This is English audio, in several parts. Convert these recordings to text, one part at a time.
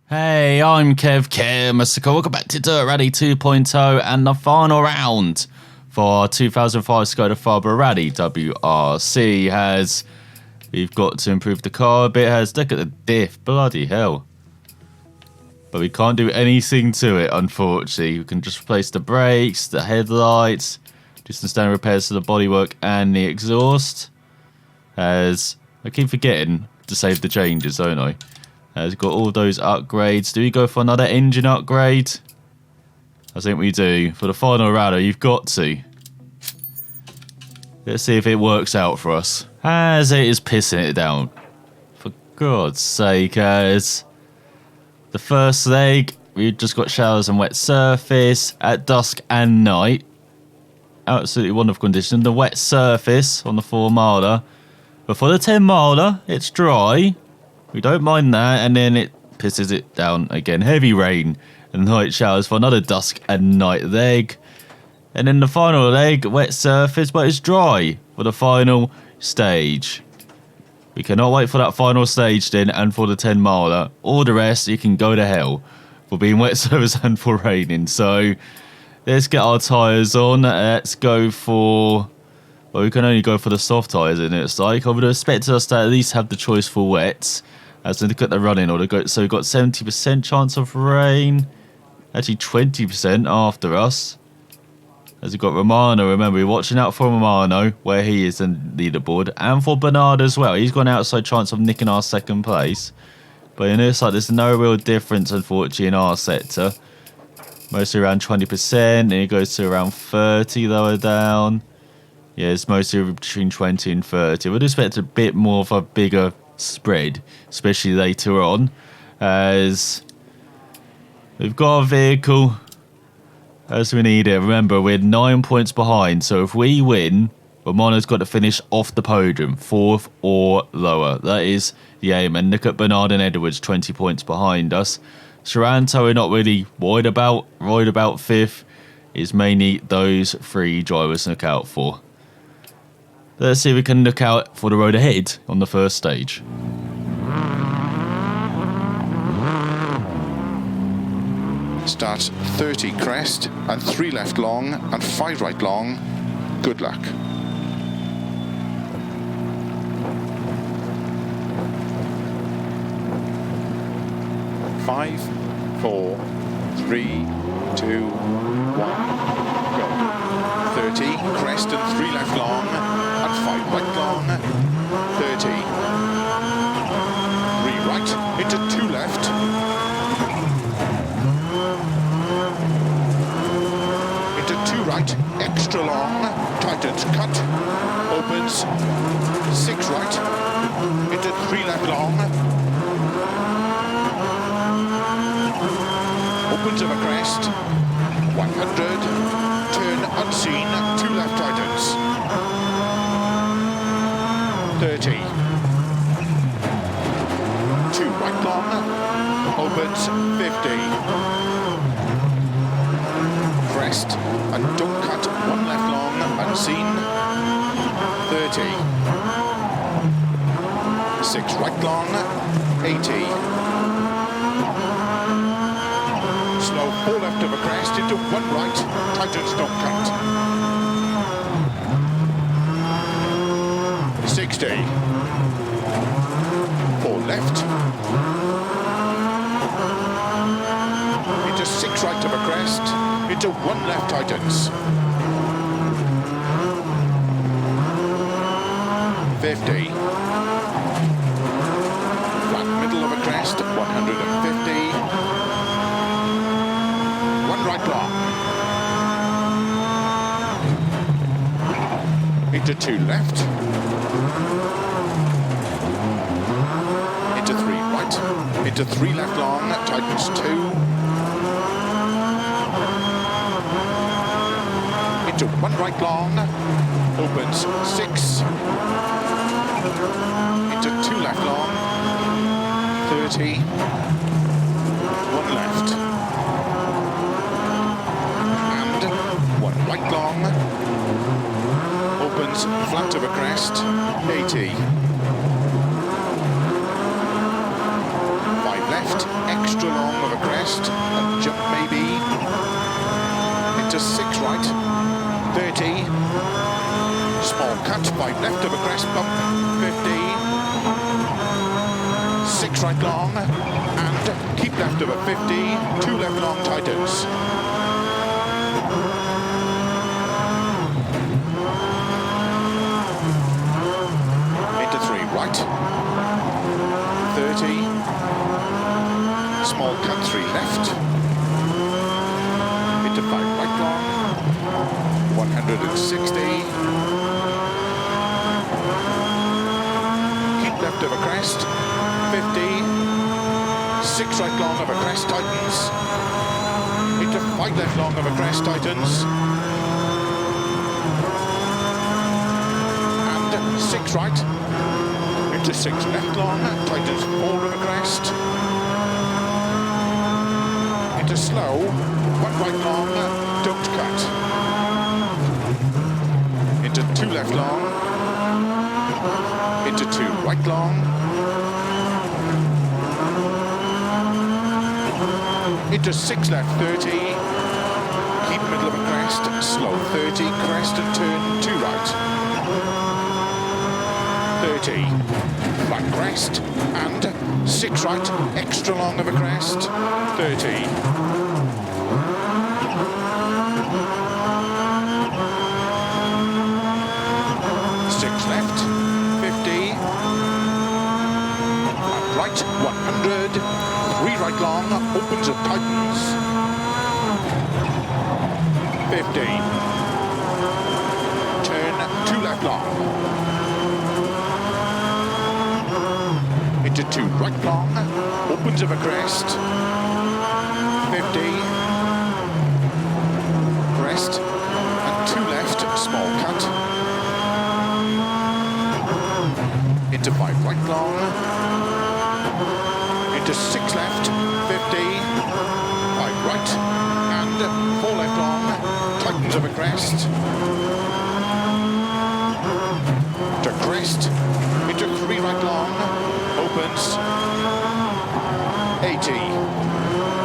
Hey, I'm Kev Mr. Welcome back to Dirt Rally 2.0 and the final round for 2005 Skoda Fabia Rally WRC has... We've got to improve the car a bit. Look at the diff, bloody hell. But we can't do anything to it, unfortunately. We can just replace the brakes, the headlights, do some standard repairs to the bodywork and the exhaust. As I keep forgetting to save the changes, don't I? Has got all those upgrades. Do we go for another engine upgrade? I think we do. For the final rally, you've got to. Let's see if it works out for us. As it is pissing it down. For God's sake, as the first leg, we've just got showers and wet surface at dusk and night. Absolutely wonderful condition. The wet surface on the 4 miler. But for the 10 miler, it's dry. We don't mind that, and then it pisses it down again. Heavy rain and night showers for another dusk and night leg. And then the final leg, wet surface, but it's dry for the final stage. We cannot wait for that final stage then, and for the 10 miler. All the rest, you can go to hell for being wet surface and for raining. So let's get our tyres on. Let's go for... Well, we can only go for the soft tyres in it. It's like I would expect us to at least have the choice for wets. As we look at the running order, so we've got 70% chance of rain. Actually 20% after us. As we've got Romano, remember we're watching out for Romano, where he is in the leaderboard. And for Bernard as well. He's got an outside chance of nicking our second place. But in this side, there's no real difference, unfortunately, in our sector. Mostly around 20%, and it goes to around 30 lower down. Yeah, it's mostly between 20 and 30. We'd expect a bit more of a bigger spread, especially later on, as we've got a vehicle as we need it. Remember, we're 9 points behind, so if we win, Romano's got to finish off the podium, 4th or lower. That is the aim. And look at Bernard and Edwards, 20 points behind us. Sorrento we're not really worried about 5th. It's mainly those 3 drivers to look out for. Let's see if we can look out for the road ahead on the first stage. Start 30 crest and 3 left long and 5 right long. Good luck. Five, 4, 3, 2, 1, go. 30 crest and 3 left long and 5 right long. 30. 3 right into 2 left. Into 2 right, extra long, tightens cut, opens, 6 right, into 3 left long, opens of a crest, 100, turn unseen, 2 left tightens, 30, 2 right long, opens, 50, crest and don't cut, 1 left long, unseen, 30, 6 right long, 80, slow 4 left of a crest into 1 right, tightens, don't cut, 60, 4 left, into 6 right of a crest, into 1 left tightens, 50, flat middle of a crest, 150, 1 right long, into 2 left, into 3 right, into 3 left long, tightens 2, into 1 right long, opens 6, into 2 left long, 30, 1 left, and 1 right long, opens flat of a crest, 80, 5 left, extra long, into 6 right, 30, small cut, 5 left of a crest bump, 50, 6 right long, and keep left of a 50, 2 left long tightens. Into 3 right, 30, small cut, 3 left, into 5 right long, 160, keep left of a crest, 50, 6 right long of a crest tightens, into 5 left long of a crest tightens, and 6 right, into 6 left long, tightens 4 of a crest, into slow, 1 right long, don't cut, into 2 left long, into 2 right long, into 6 left 30, keep middle of a crest, slow 30, crest and turn 2 right, 30, flat crest, and 6 right, extra long of a crest, 30. 6 left, 50, flat right, 100, 3 right long, opens and tightens, 50, turn 2 left long, into 2 right long, opens of a crest, 50, crest, and 2 left, small cut, into 5 right long, into 6 left, 50, 5 right, and 4 left long, tightens of a crest, to crest, into 3 right long, opens, 80,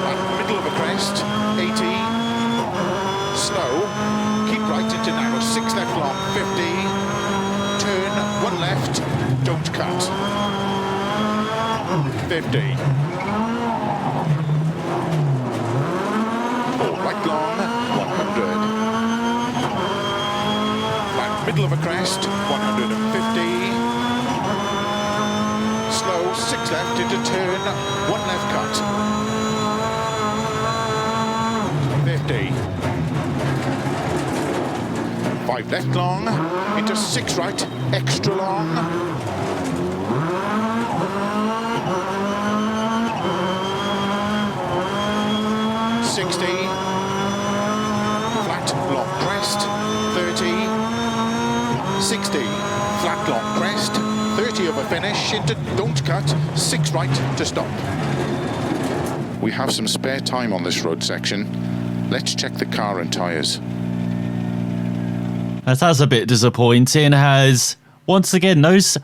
and middle of a crest, 80, slow, keep right into narrow, 6 left long, 50, turn, 1 left, don't cut, 50, 4 right long, 100, flat middle of a crest, 150, slow, 6 left into turn, 1 left cut, 50, 5 left long, into 6 right, extra long, 60, flat long crest, 30, 60, flat long crest, 30 of a finish, into don't cut, 6 right to stop. We have some spare time on this road section. Let's check the car and tyres. That's a bit disappointing, as once again those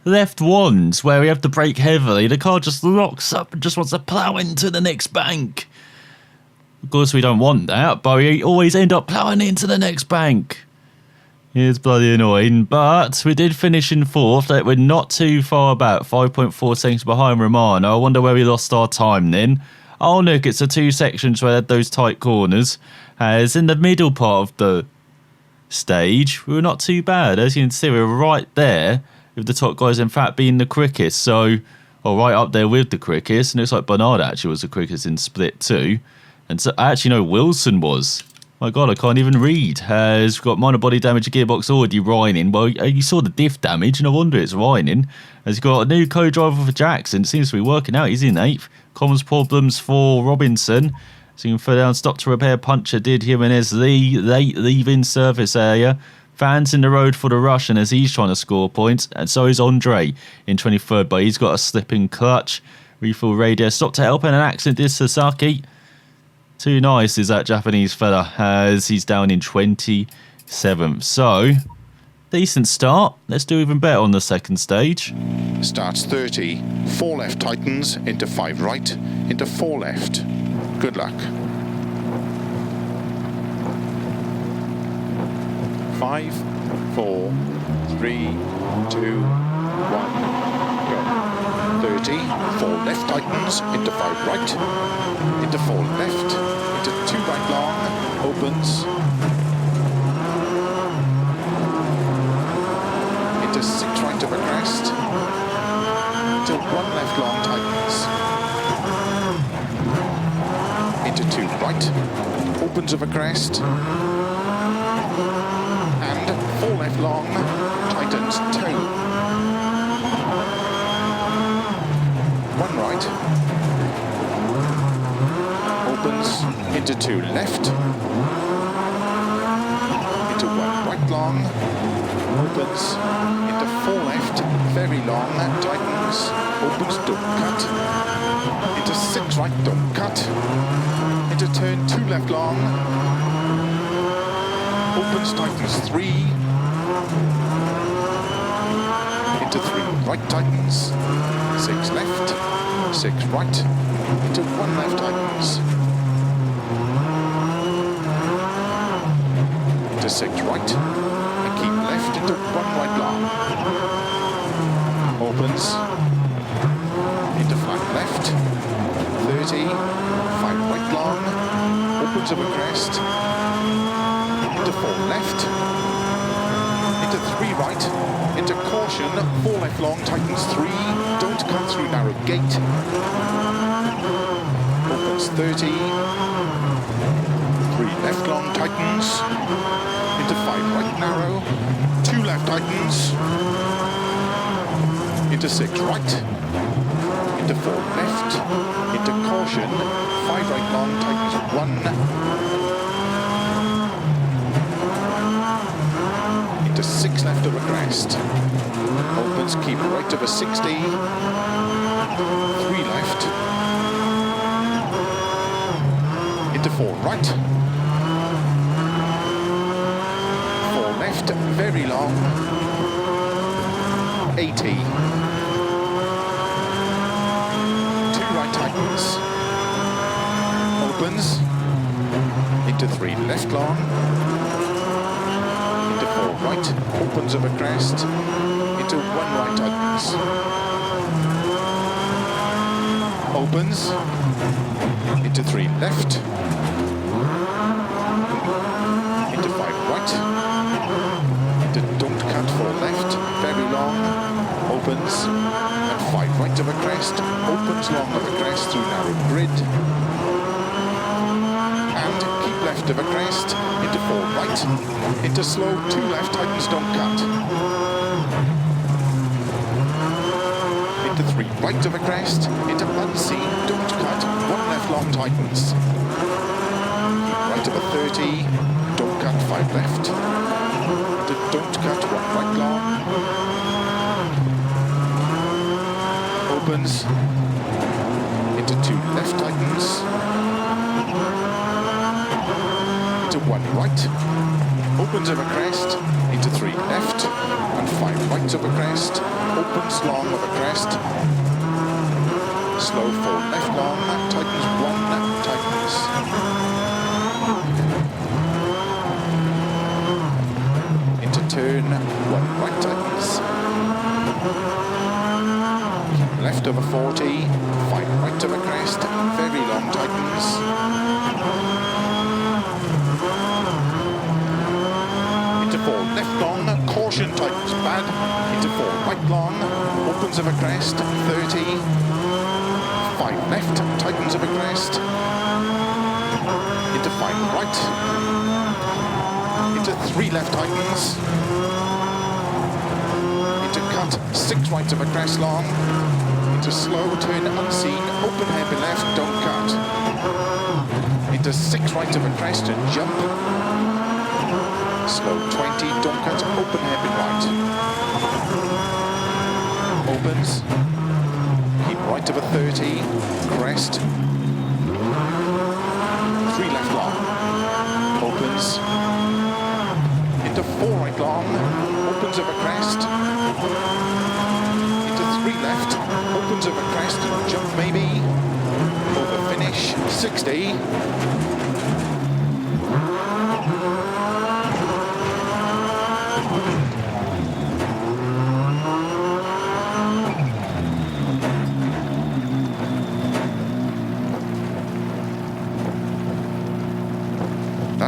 left ones where we have to brake heavily, the car just locks up and just wants to plough into the next bank. Of course we don't want that, but we always end up ploughing into the next bank. It's bloody annoying, but we did finish in 4th. That we're not too far back, 5.4 seconds behind Romano. I wonder where we lost our time then. Oh look, it's the 2 sections where they had those tight corners. As in the middle part of the stage, we were not too bad. As you can see, we were right there with the top guys, in fact, being the quickest. So, or right up there with the quickest. And it looks like Bernard actually was the quickest in split 2. And so I actually know Wilson was. My God, I can't even read. Has got minor body damage, gearbox already whining. Well, you saw the diff damage, no wonder it's whining. Has got a new co-driver for Jackson. Seems to be working out. He's in 8th. Comms problems for Robinson. So you can throw down, stop to repair, puncher did Jimenez late leaving surface area. Fans in the road for the Russian as he's trying to score points. And so is Andre in 23rd, but he's got a slipping clutch. Refill radio, stop to help in an accident is Sasaki. Too nice is that Japanese fella, as he's down in 27th. So, decent start. Let's do even better on the second stage. Starts 30, 4 left tightens, into 5 right, into 4 left. Good luck. 5, 4, 3, 2, 1, go. 30, 4 left tightens, into 5 right, into 4 left, into 2 right long, opens, into 6 right of a crest, into 1 left long tightens, into 2 right, opens of a crest, and 4 left long, tightens 2. 1 right, opens into 2 left, into 1 right long, opens into 4 left, very long, tightens, opens, don't cut, into 6 right, don't cut, into turn 2 left long, opens, tightens 3, into 3 right tightens, 6 left, 6 right, into 1 left tightens, into 6 right, and keep left into 1 right long, opens, into flat left, 30, 5 right long, opens of a crest, into 4 left, into 3 right, into caution, 4 left long, tightens 3, don't cut through narrow gate, opens 30, 3 left long, tightens, into 5 right narrow, 2 left tightens, into 6 right, into 4 left, into caution, 5 right long, tightens 1, into 6 left of a crest, opens, keep right of a 60, 3 left, into 4 right, 4 left, very long, 80, 2 right tightens, opens, into 3 left long, into 4 right, opens of a crest, into 1 right tightens, opens, into 3 left, into 5 right, into don't cut 4 left, very long, opens, and 5 right of a crest, opens long of a crest through narrow grid, and keep left of a crest, into 4 right, into slow, 2 left, tightens, don't cut, into 3 right of a crest, into unseen, don't cut, 1 left long, tightens, keep right of a 30, don't cut, 5 left, into don't cut, 1 right long, opens, into 2 left tightens, into 1 right, opens of a crest, into 3 left, and 5 right of a crest, opens long of a crest, slow 4 left long, tightens 1, tightens, into turn 1 right tightens, left of a 40, 5 right of a crest, very long tightens, into 4 left long, caution tightens bad, into 4 right long, opens of a crest, 30, 5 left, tightens of a crest, into 5 right, into 3 left tightens, into cut, 6 right of a crest long, into slow, turn unseen, open hairpin left, don't cut, into 6 right of a crest and jump, slow 20, don't cut, open hairpin right, opens, keep right of a 30, crest, 3 left long, opens, into 4 right long, opens of a crest, into 3 left, opens of a crest, jump maybe, over finish, 60,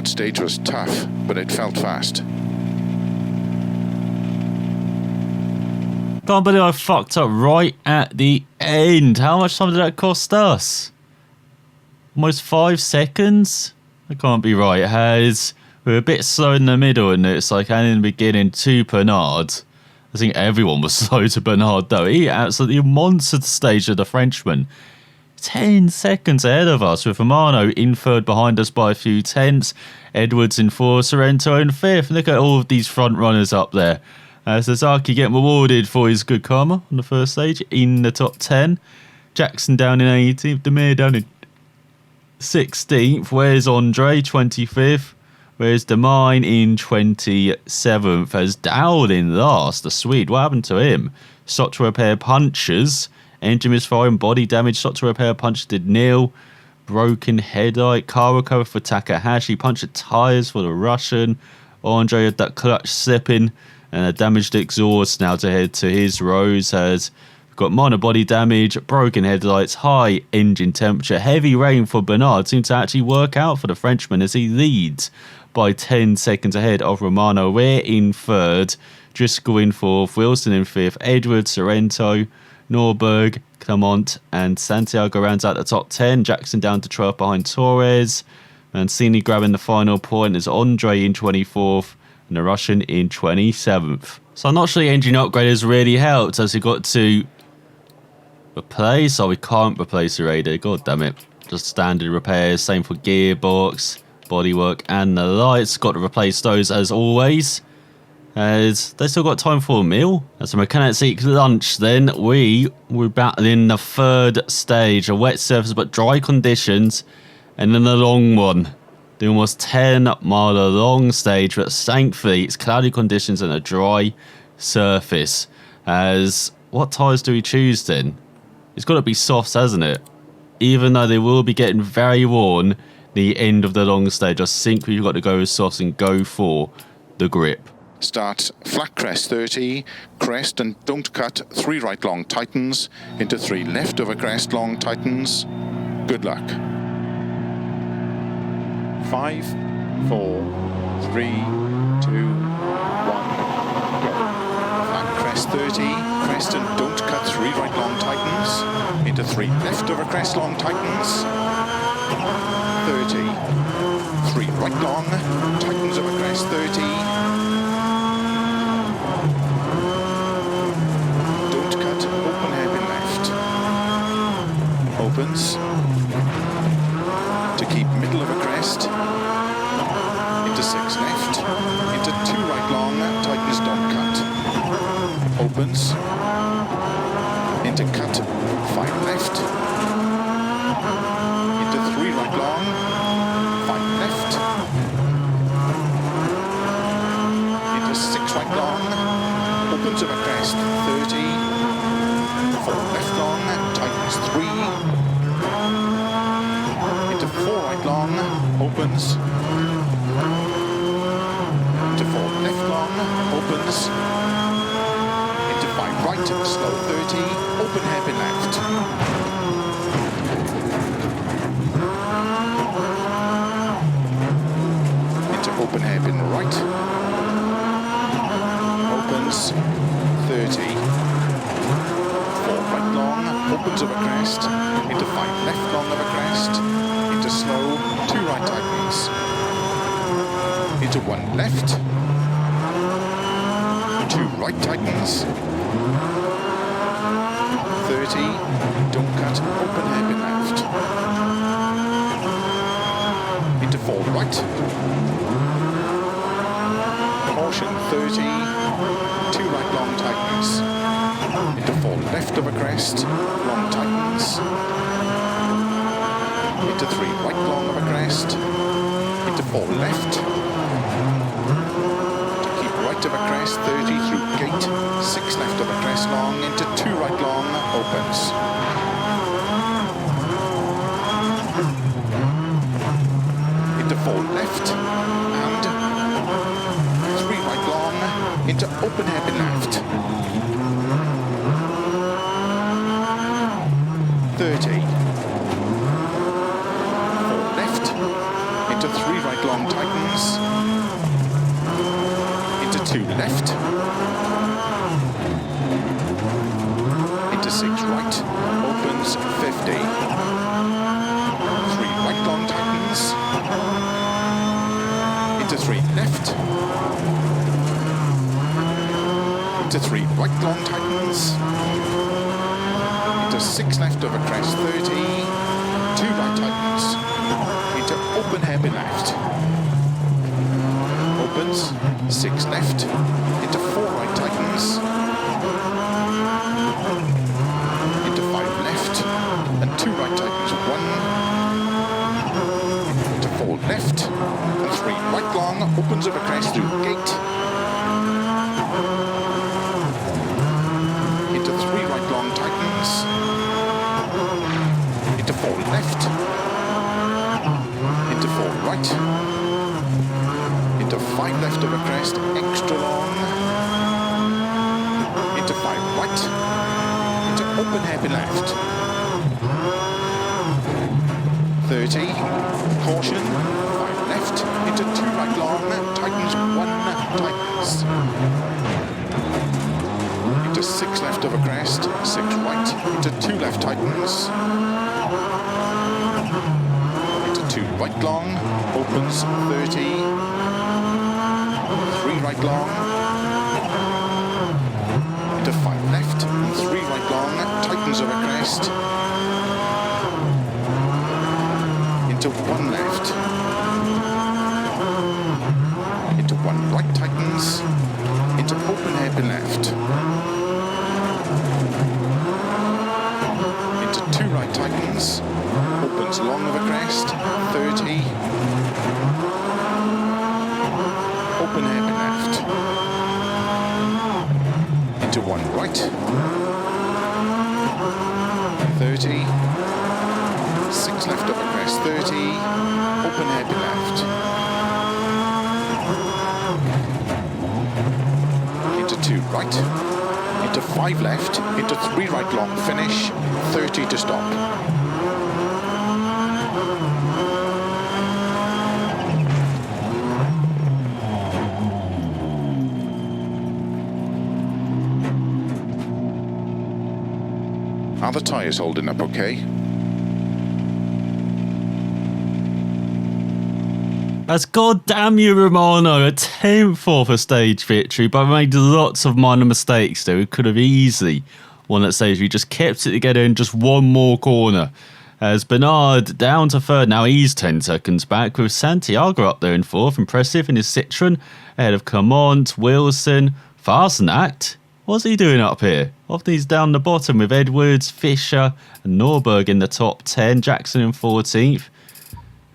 That stage was tough, but it felt fast. Can't believe I fucked up right at the end. How much time did that cost us? Almost 5 seconds? That can't be right. We were a bit slow in the middle, and it's like, and in the beginning to Bernard. I think everyone was slow to Bernard, though. He absolutely monstered the stage of the Frenchman. 10 seconds ahead of us, with Romano in third behind us by a few tenths. Edwards in fourth, Sorrento in fifth. Look at all of these front runners up there. Sasaki getting rewarded for his good karma on the first stage in the top 10. Jackson down in 18th. Demir down in 16th. Where's Andre? 25th. Where's Demine in 27th? As Dowd in last, the Swede. What happened to him? Stopped to repair punches. Engine misfire and body damage. Stopped to repair punches did Neil. Broken headlight. Car recover for Takahashi. Punctured tyres for the Russian. Andre had that clutch slipping. And a damaged exhaust now to head to his rows. Has got minor body damage, broken headlights, high engine temperature, heavy rain for Bernard. Seems to actually work out for the Frenchman as he leads by 10 seconds ahead of Romano. We're in third, Driscoll in fourth, Wilson in fifth, Edwards, Sorrento, Norberg, Clement, and Santiago rounds out the top 10. Jackson down to 12th behind Torres. Mancini grabbing the final point as Andre in 24th. And the Russian in 27th. So I'm not sure the engine upgrade has really helped, as we got to replace, or we can't replace the radar. God damn it. Just standard repairs. Same for gearbox, bodywork, and the lights. Got to replace those as always. As they still got time for a meal. As the mechanics eat lunch, then we're battling the third stage. A wet surface but dry conditions. And then the long one. The almost 10-mile long stage, but thankfully it's cloudy conditions and a dry surface. As what tyres do we choose then? It's got to be softs, hasn't it? Even though they will be getting very worn the end of the long stage, I think we've got to go with softs and go for the grip. Start flat crest 30, crest and don't cut, 3 right long tightens, into 3 left over crest long tightens. Good luck. 5, 4, 3, 2, 1, go. Flat crest 30, crest and don't cut, 3 right long tightens, into 3 left over crest long tightens, 30, 3 right long, tightens over crest 30, don't cut, open hairpin left, opens, to keep middle of a crest, into 6 left, into 2 right long, tightens don't cut, opens, into cut, 5 left, into 3 right long, 5 left, into 6 right long, opens of a crest, 30, 4 left long, tightens 3, 4 right long, opens, into 4 left long, opens, into 5 right, slow 30, open hairpin left, into open hairpin right, opens, 30, 4 right long, opens over crest, into 5 left long over crest, into slow, 2 right tightens, into 1 left, 2 right tightens, 30, don't cut, open hairpin left, into 4 right, caution 30, 2 right long tightens, into 4 left of a crest, long tightens, into 3 right long of a crest, into 4 left, to keep right of a crest, 30 through gate, 6 left of a crest long, into 2 right long, opens. Into 4 left, and 3 right long, into open hairpin left. 30. 4 left, into 3 right long tightens. left. Into 6 right, opens 50. 3 right long tightens. Into 3 left. Into 3 right long tightens. Into 6 left over crest 30. 2 right tightens. Into open hairpin left. Opens 6 left. Into 4 right tightens. Into 5 left. And 2 right tightens 1. Into 4 left. And 3 right long. Opens over crest through gate. Into 3 right long tightens. Into 4 left. Into 4 right. Into 5 left over crest, extra long. Into 5 right. Into open hairpin left. 30. Caution. 5 left. Into 2 right long. Tightens 1. Tightens. Into 6 left over crest. 6 right. Into 2 left tightens. Into 2 right long. Opens 30. 3 right long. Into 5 left. And 3 right long. Tightens over crest. Into 1 left. Into 1 right tightens. Into open hairpin left. Into 2 right tightens. Opens long over crest. 30. Open hairpin left. Into 1 right. 30. 6 left over crest. 30. Open hairpin left. Into 2 right. Into 5 left. Into 3 right long finish. 30 to stop. Are the tyres holding up okay? That's goddamn you, Romano. A 10th off a stage victory, but we made lots of minor mistakes there. We could have easily won that stage. We just kept it together in just one more corner. As Bernard down to third, now he's 10 seconds back with Santiago up there in fourth. Impressive in his Citroen, ahead of Clermont, Wilson, Fastnacht. What's he doing up here? Often he's down the bottom with Edwards, Fischer and Norberg in the top 10. Jackson in 14th.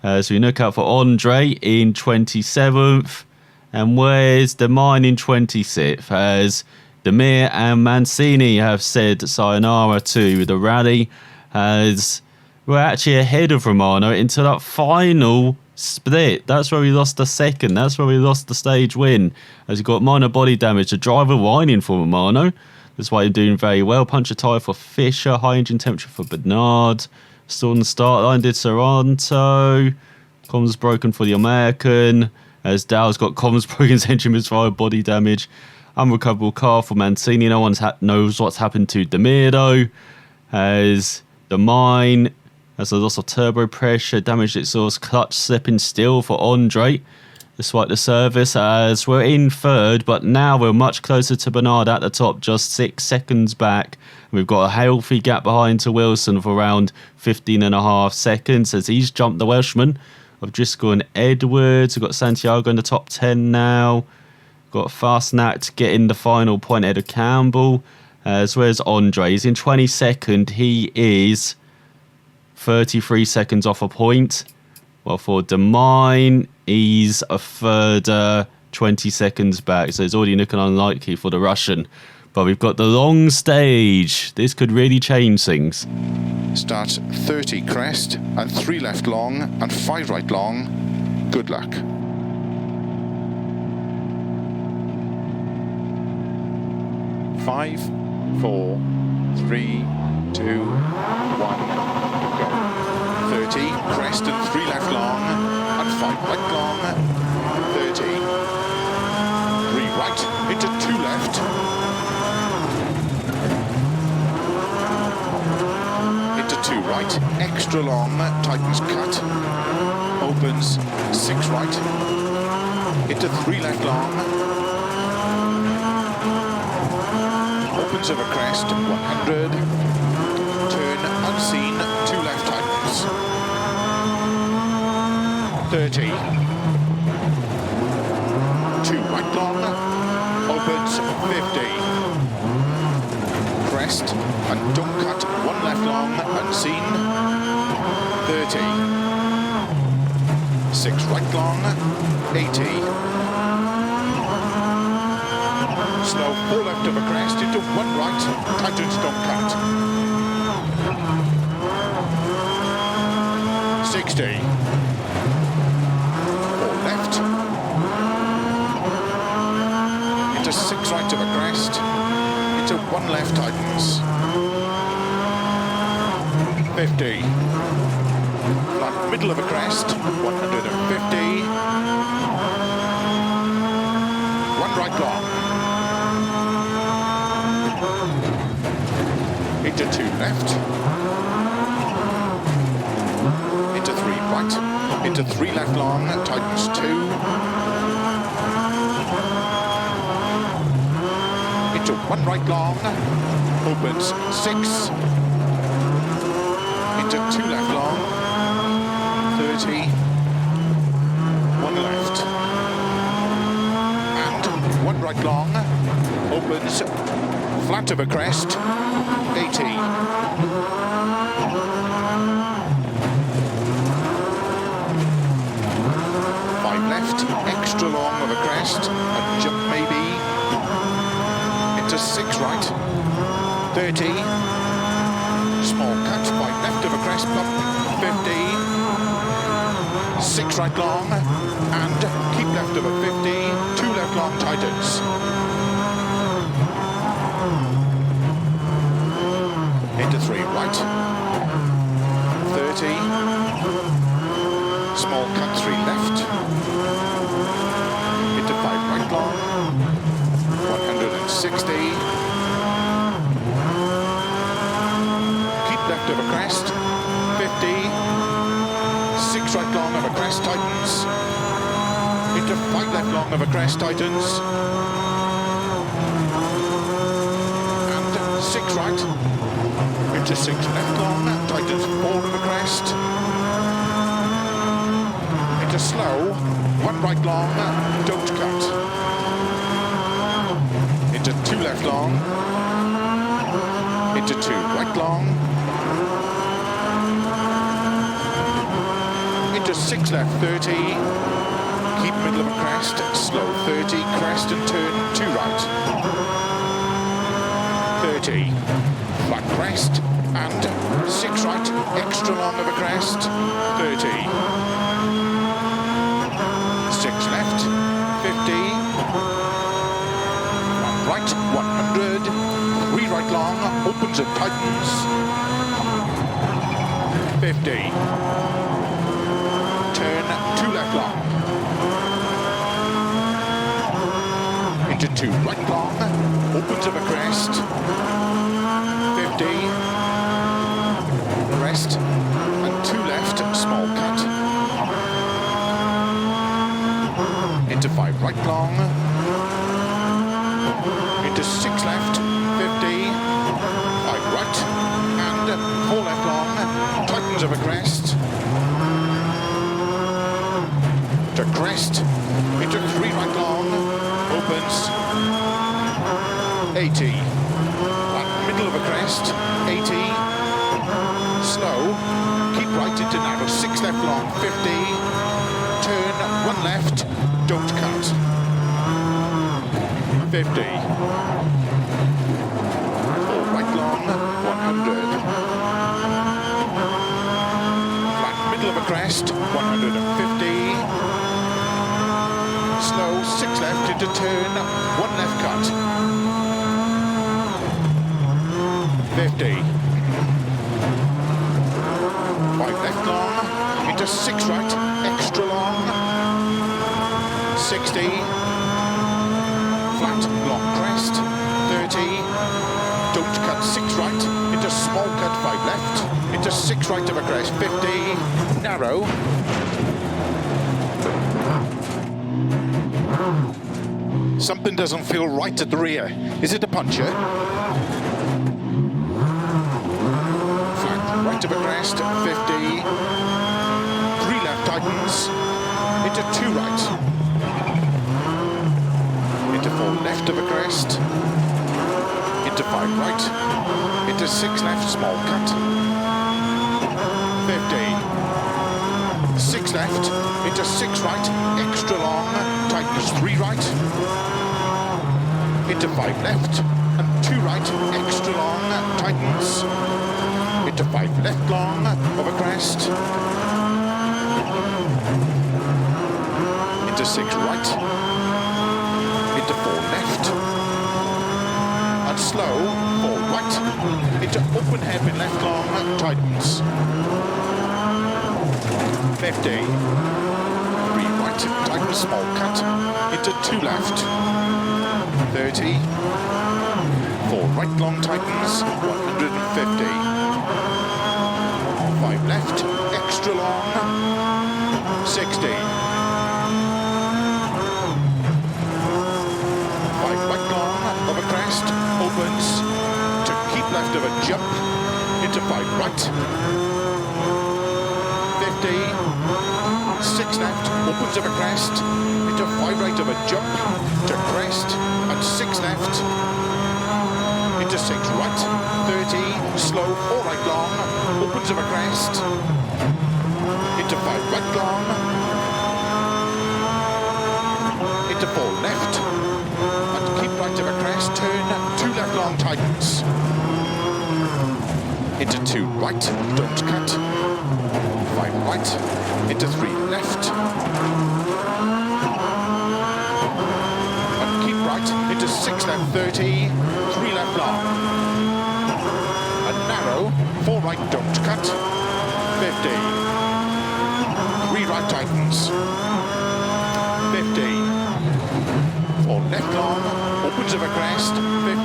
So we look out for Andre in 27th. And where's the mine in 26th? As Demir and Mancini have said sayonara to the rally. As we're actually ahead of Romano into that final split. That's where we lost the second. That's where we lost the stage win. As he got minor body damage. The driver whining for Romano. That's why he's doing very well. Puncture tyre for Fischer. High engine temperature for Bernard. Still on the start line did Sorrento. Comms broken for the American. As Dow's got comms broken, engine misfire, body damage. Unrecoverable car for Mancini. No one knows what's happened to Demir though. As the mine. As a loss of turbo pressure, damaged exhaust, clutch slipping still for Andre. Despite the service, as we're in third, but now we're much closer to Bernard at the top, just 6 seconds back. We've got a healthy gap behind to Wilson for around 15.5 seconds as he's jumped the Welshman of Driscoll and Edwards. We've got Santiago in the top 10 now. Got Fastnacht getting the final point ahead of Campbell. As where's Andre? He's in 22nd. He is 33 seconds off a point. Well, for Demine, he's a further 20 seconds back. So it's already looking unlikely for the Russian. But we've got the long stage. This could really change things. Starts 30 crest and 3 left long and 5 right long. Good luck. Five, 4, 3, 2, 1, go. 30, crest and 3 left long and 5 right long. 30, 3 right. into 2 left. Into 2 right, extra long, tightens cut. Opens 6 right. Into 3 left long. Opens over crest, 100. Turn unseen, 2 left tightens. 30. 2 right long. Opens 50. Crest and don't cut, 1 left long, unseen. 30. 6 right long, 80. Slow 4 left of a crest into 1 right, tightens, don't cut. 60. 4 left. Into 6 right of a crest, into 1 left tightens. 50. Flat middle of a crest, 150. 1 right long. Into 2 left. Into 3 right. Into 3 left long, tightens 2. Into 1 right long, opens 6. Into 2 left long, 30. 1 left. And 1 right long, opens flat of a crest, 80. 5 left, extra long of a crest, a jump maybe. Into 6 right, 30. Small cut, 5 left of a crest bump, 50. 6 right long, and keep left of a 50. 2 left long tightens. Into 3 right, 30. Small cut, 3 left. Into 5 right long, 160. Keep left of a crest, 50. 6 right long of a crest tightens. Into 5 left long of a crest tightens. And 6 right. Into 6 left long, tightens 4 of a crest. Into slow, 1 right long, don't cut. Into 2 left long. Into 2 right long. Into 6 left, 30. Keep middle of a crest, slow 30, crest and turn 2 right. 30. Flat crest and 6 right, extra long of a crest, 30. 6 left, 50. 1 right, 100. 3 right long, opens and tightens. 50. Turn 2 left long. Into 2 right long, opens of a crest. 50. Crest and 2 left, small cut. Into 5 right long. Into 6 left, 50. 5 right and 4 left long, tightens of a crest. To crest, into 3 right long, opens 80. Right middle of a crest, 80. Slow, keep right into narrow, 6 left long, 50. Turn 1 left, don't cut. 50. 4 right long, 100. Flat middle of a crest, 150. Slow, 6 left into turn, 1 left cut. 50. 5 left long, into 6 right, extra long. 60. flat, long crest, 30. Don't cut 6 right, into small cut 5 left, into 6 right of a crest, 50. Narrow. Something doesn't feel right at the rear. Is it a puncture? Flat right of a crest, 50. 3 left tightens, into 2 right. Into 4 left of a crest, into 5 right, into 6 left, small cut, 50. 6 left, into 6 right, extra long, tightens 3 right, into 5 left, and 2 right, extra long, tightens, into 5 left long, of a crest, into 6 right, into 4 left, and slow, 4 right, into open hairpin left long, tightens, 50, 3 right, tightens, small cut, into 2 left, 30, 4 right long tightens, 150, 5 left, extra long, 60, 5 right long, of a crest, opens, to keep left of a jump, into 5 right, 50, 6 left, opens of a crest, into 5 right of a jump, to crest, and 6 left, into 6 right, 30, slow, 4 right long, opens of a crest, into 5 right long, into 4 left, and keep right of a crest, turn, 2 left long tightens, into 2 right, don't cut, 5 right, into 3 left, and keep right, into 6 left, 30, 3 left long, and narrow, 4 right, don't cut, 50, 3 right tightens, 50, 4 left long, opens of a crest, 50,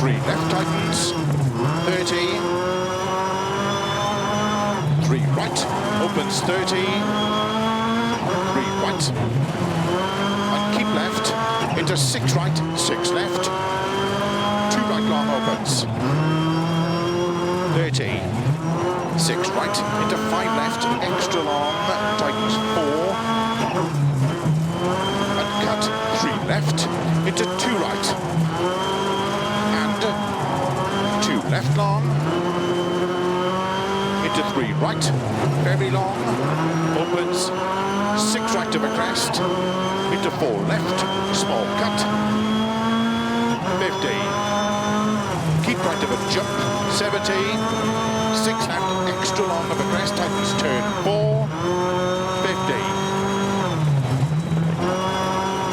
3 left tightens, 30, 3 right, opens 30, 3 right, and keep left, into 6 right, 6 left, 2 right long opens, 30, 6 right, into 5 left, extra long, tightens 4, and cut, 3 left, into 2 right, and 2 left long, into 3 right, very long, opens, 6 right of a crest, into 4 left, small cut, 50, keep right of a jump, 70, 6 left, extra long of a crest, tightens, turn 4, 50,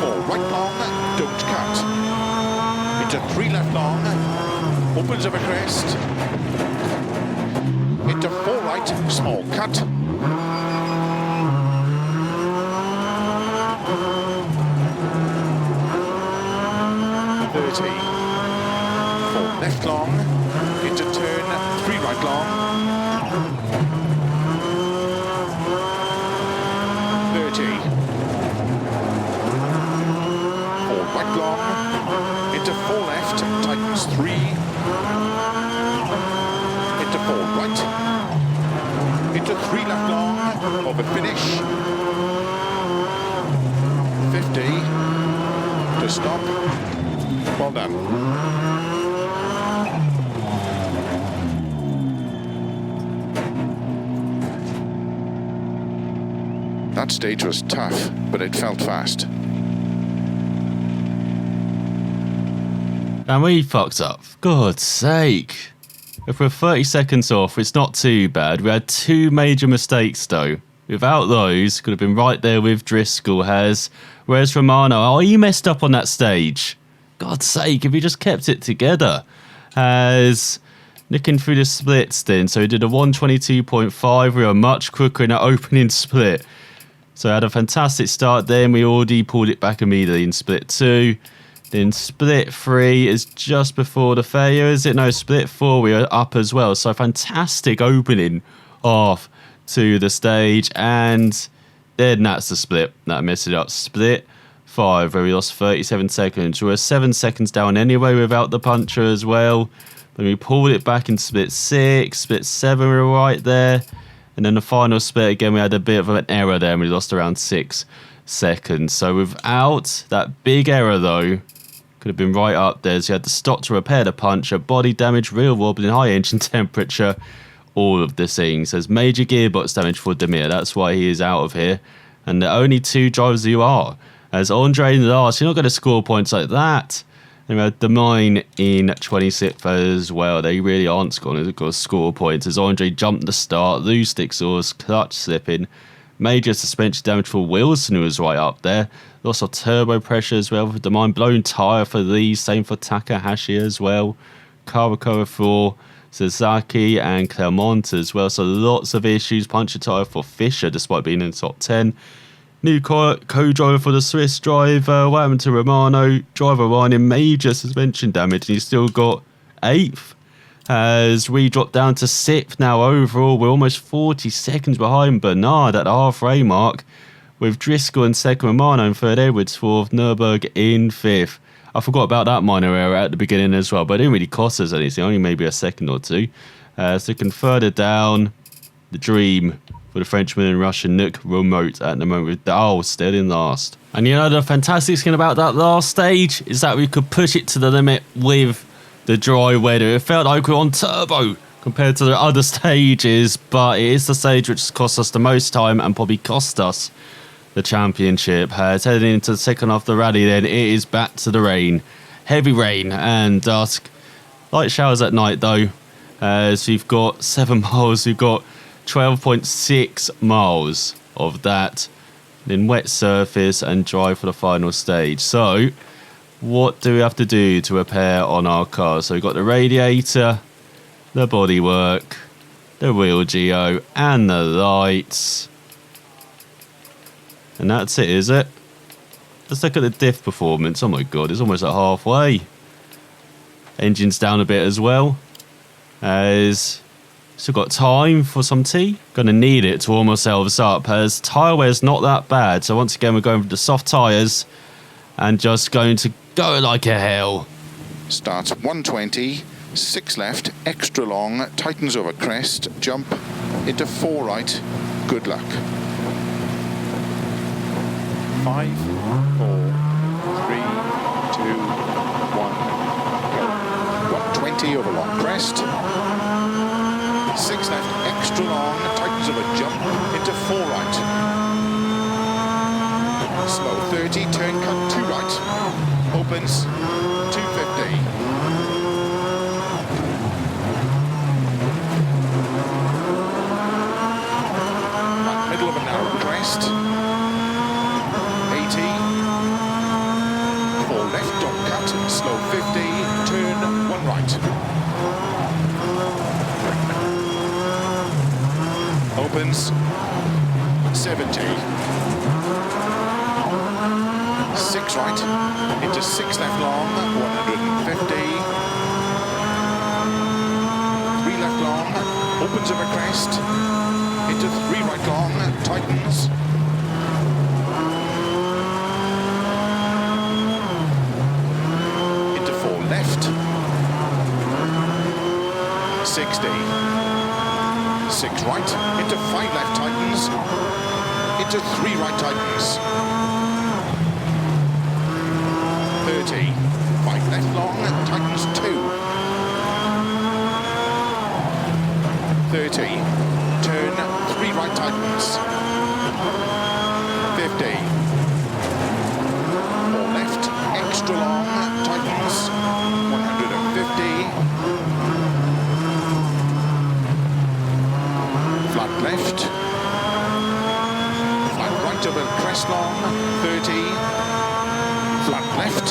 4 right long, don't cut, into 3 left long, opens of a crest, into 4 right, small cut, 30, 4 left long, into turn, 3 right long, 30, 4 right long, into 4 left, tightens 3, into 4 right, into 3 left long, of a finish, 50, to stop, well done. That stage was tough, but it felt fast. And we fucked up. God's sake. If we're 30 seconds off, it's not too bad. We had 2 major mistakes though. Without those, could have been right there with Driscoll has. Whereas Romano, he messed up on that stage. God's sake, if he just kept it together. As nicking through the splits then, so he did a 122.5. We were much quicker in that opening split. So I had a fantastic start then. We already pulled it back immediately in split 2. Then split 3 is just before the failure, is it? No, split 4 we are up as well. So fantastic opening off to the stage. And then that's the split. That messed it up. Split 5 where we lost 37 seconds. We were 7 seconds down anyway without the puncher as well. Then we pulled it back in split 6. Split 7 we were right there. And then the final split, again, we had a bit of an error there and we lost around 6 seconds. So without that big error, though, could have been right up there. So you had to stop to repair the puncher, body damage, real wobbling, high engine temperature, all of the things. There's major gearbox damage for Demir. That's why he is out of here. And the only 2 drivers you are. As Andre in the last, you're not going to score points like that. And we had Demine in 26th as well. They really aren't going to score points as Andre jumped the start, loose stick source, clutch slipping. Major suspension damage for Wilson, who was right up there. Lots of turbo pressure as well for Demine. Blown tyre for Lee, same for Takahashi as well. Kawakoa for Sasaki and Clermont as well. So lots of issues. Puncture tyre for Fisher despite being in the top 10. New co-driver for the Swiss driver. What happened to Romano? Driver Ryan in major suspension damage and he's still got 8th. As we drop down to 6th now overall. We're almost 40 seconds behind Bernard at the halfway mark. With Driscoll in 2nd, Romano in 3rd, Edwards 4th, Nürburg in 5th. I forgot about that minor error at the beginning as well, but it didn't really cost us anything, only maybe a second or 2. So looking further down, the dream for the Frenchman and Russian Nook remote at the moment with Dahl still in last. And you know the fantastic thing about that last stage is that we could push it to the limit with the dry weather. It felt like we were on turbo compared to the other stages, but it is the stage which has cost us the most time and probably cost us the championship. Heading into the second half of the rally then, it is back to the rain. Heavy rain and dusk. Light showers at night though. So you've got 7 miles, you've got 12.6 miles of that. Then wet surface and dry for the final stage. So what do we have to do to repair on our car? So we've got the radiator, the bodywork, the wheel geo and the lights. And that's it, is it? Let's look at the diff performance. Oh my god, it's almost at halfway. Engine's down a bit as well. As still got time for some tea. Gonna need it to warm ourselves up as tyre wear's not that bad. So once again we're going for the soft tyres and just going to go like a hell. Starts 120, 6 left, extra long, tightens over crest, jump into 4 right. Good luck. 5, 4, 3, 2, 1, go. 120 over long crest. 6 left, extra long, tightens of a jump into 4 right. Slow 30, turn cut 2 right. Opens 250. Right, middle of a narrow crest. 80. 4 left, don't cut, slow 50, turn 1 right. Opens 70. 6 right into 6 left long, 150. 3 left long, opens over crest into 3 right long, tightens. Into 4 left. 60. 6 right, into 5 left tightens, into 3 right tightens. 30, 5 left long, tightens 2. 30, turn 3 right tightens. 50, 4 left, extra long, tightens. 150. Flat left, flat right over crest long, 30, flat left,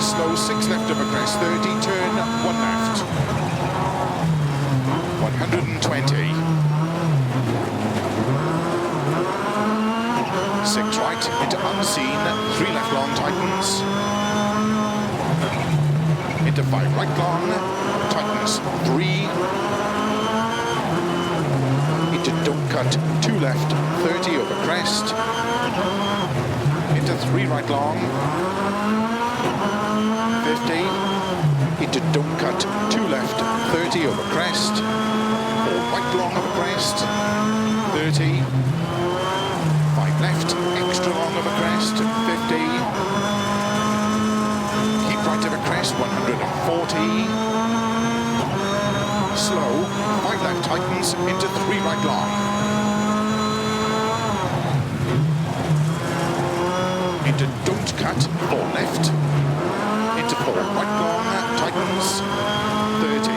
slow 6 left over crest, 30, turn 1 left, 120, 3 left long tightens. Into 5 right long, tightens 3. Into don't cut 2 left, 30 over crest. Into 3 right long, 50. Into don't cut 2 left, 30 over crest. 4 right long over crest, 30. 5 left, extra long over crest, 50. Keep right over crest, 140. Slow, 5 left tightens into 3 right long. Into don't cut, 4 left. Into 4 right long, tightens, 30.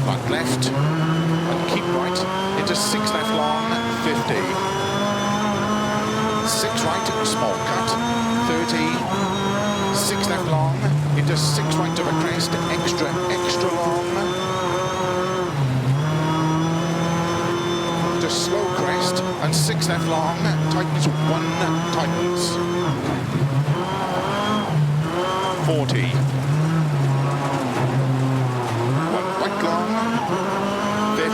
Flat left, and keep right, into 6 left long, 50. 6 right, small cut, 30. 6 left long, into 6 right over crest, extra long. To slow crest, and 6 left long, tightens 1, tightens. 40. 1 right long, 50.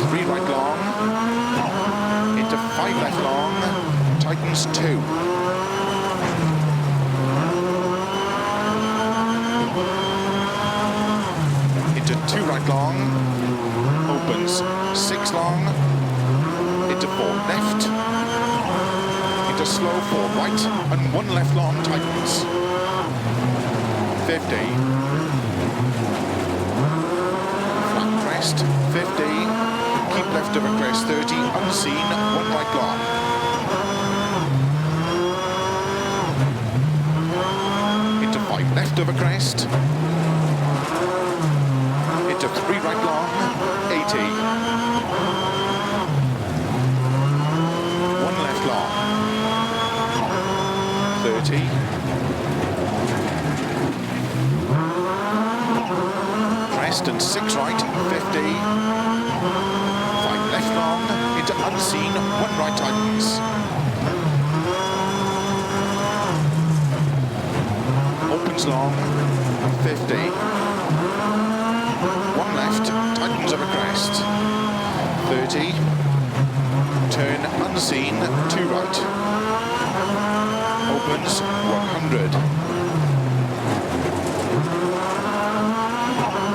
3 right long, into 5 left long, tightens 2. Into 2 right long, opens 6 long, into 4 left, into slow 4 right, and 1 left long tightens. 50. Flat crest, 50. Keep left over crest, 30. Unseen, 1 right long. Into 5 left over crest. Into 3 right long, 80. 1 left long, 30. Crest and 6 right, 50. 5 left long, into unseen, 1 right tightens. Opens long, 50. 1 left, tightens over crest. 30. Turn unseen, 2 right. Opens 100.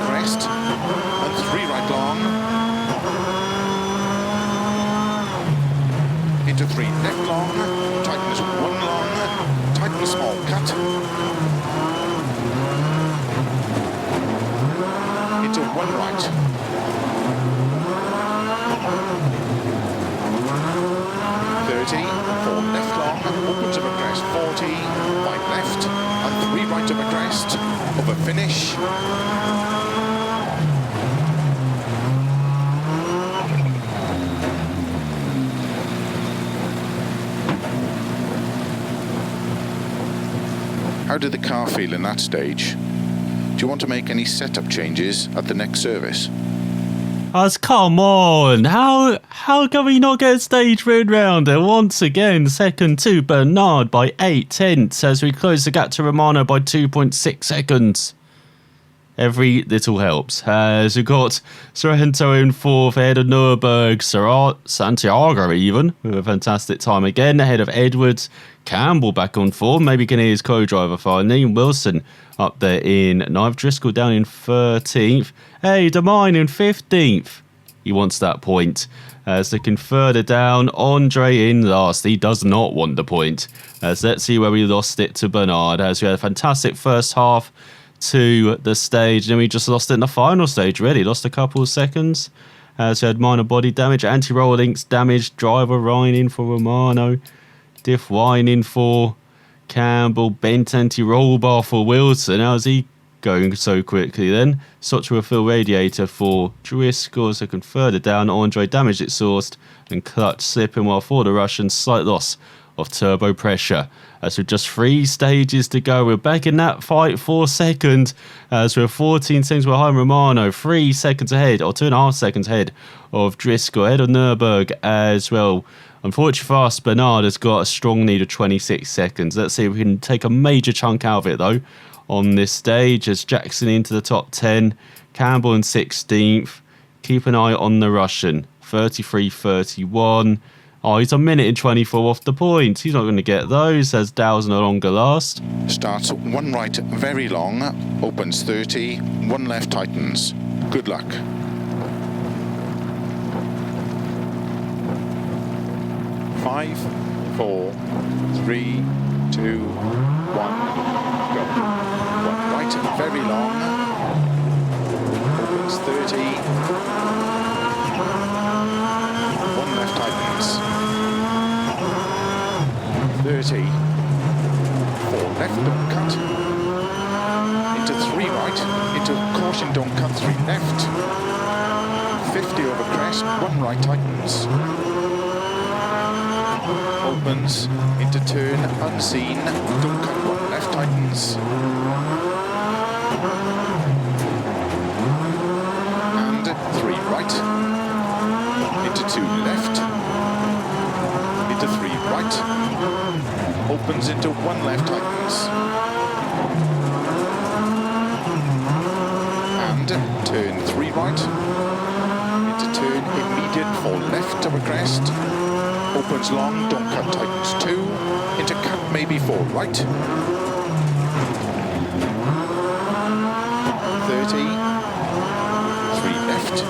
Crest and 3 right long. Into 3 left long, tightens 1 long, tightens small cut. Into 1 right. 30, 4 left long, opens over crest, 40, 5 left, and 3 right over crest, over finish. How did the car feel in that stage? Do you want to make any setup changes at the next service? Come on, how can we not get a stage road rounder? Once again, second to Bernard by 8/10 as we close the gap to Romano by 2.6 seconds. Every little helps. As we got Sorrento in 4th ahead of Nürburgring, Santiago even, with a fantastic time again ahead of Edwards. Campbell back on 4th, maybe can hear his co-driver finally. Wilson up there in 9th, Driscoll down in 13th. Hey, Demine in 15th. He wants that point. As looking further down, Andre in last. He does not want the point. As let's see where we lost it to Bernard. As we had a fantastic first half to the stage, then we just lost it in the final stage, really. Lost a couple of seconds. As we had minor body damage, anti-roll links damage, driver Ryan in for Romano, diff Wine in for Campbell, bent anti-roll bar for Wilson. How's he going so quickly then? Such a fill radiator for Driscoll. So further down, Andre damaged exhaust and clutch slipping, while for the Russians, slight loss of turbo pressure. As with just 3 stages to go, we're back in that fight for second. As we're 14 seconds behind Romano, 3 seconds ahead, or 2.5 seconds ahead of Driscoll, ahead of Nürburg as well. Unfortunately for us, Bernard has got a strong lead of 26 seconds. Let's see if we can take a major chunk out of it though on this stage, as Jackson into the top 10, Campbell in 16th. Keep an eye on the Russian, 33.31. Oh, he's a minute and 24 off the points. He's not going to get those, as Dow's no longer last. Starts 1 right, very long, opens 30, 1 left tightens. Good luck. Five, 4, 3, 2, 1, go. 1 right, very long, opens 30, 1 left tightens. 30, 4 left, don't cut, into 3 right, into caution, don't cut, 3 left, 50 over crest, 1 right tightens, opens, into turn, unseen, don't cut, 1 left tightens, and 3 right, into 2 left, into 3 right, opens into 1 left tightens, and turn 3 right, into turn immediate 4 left of a crest, opens long, don't cut, tightens 2, into cut maybe 4 right, 30, 3 left,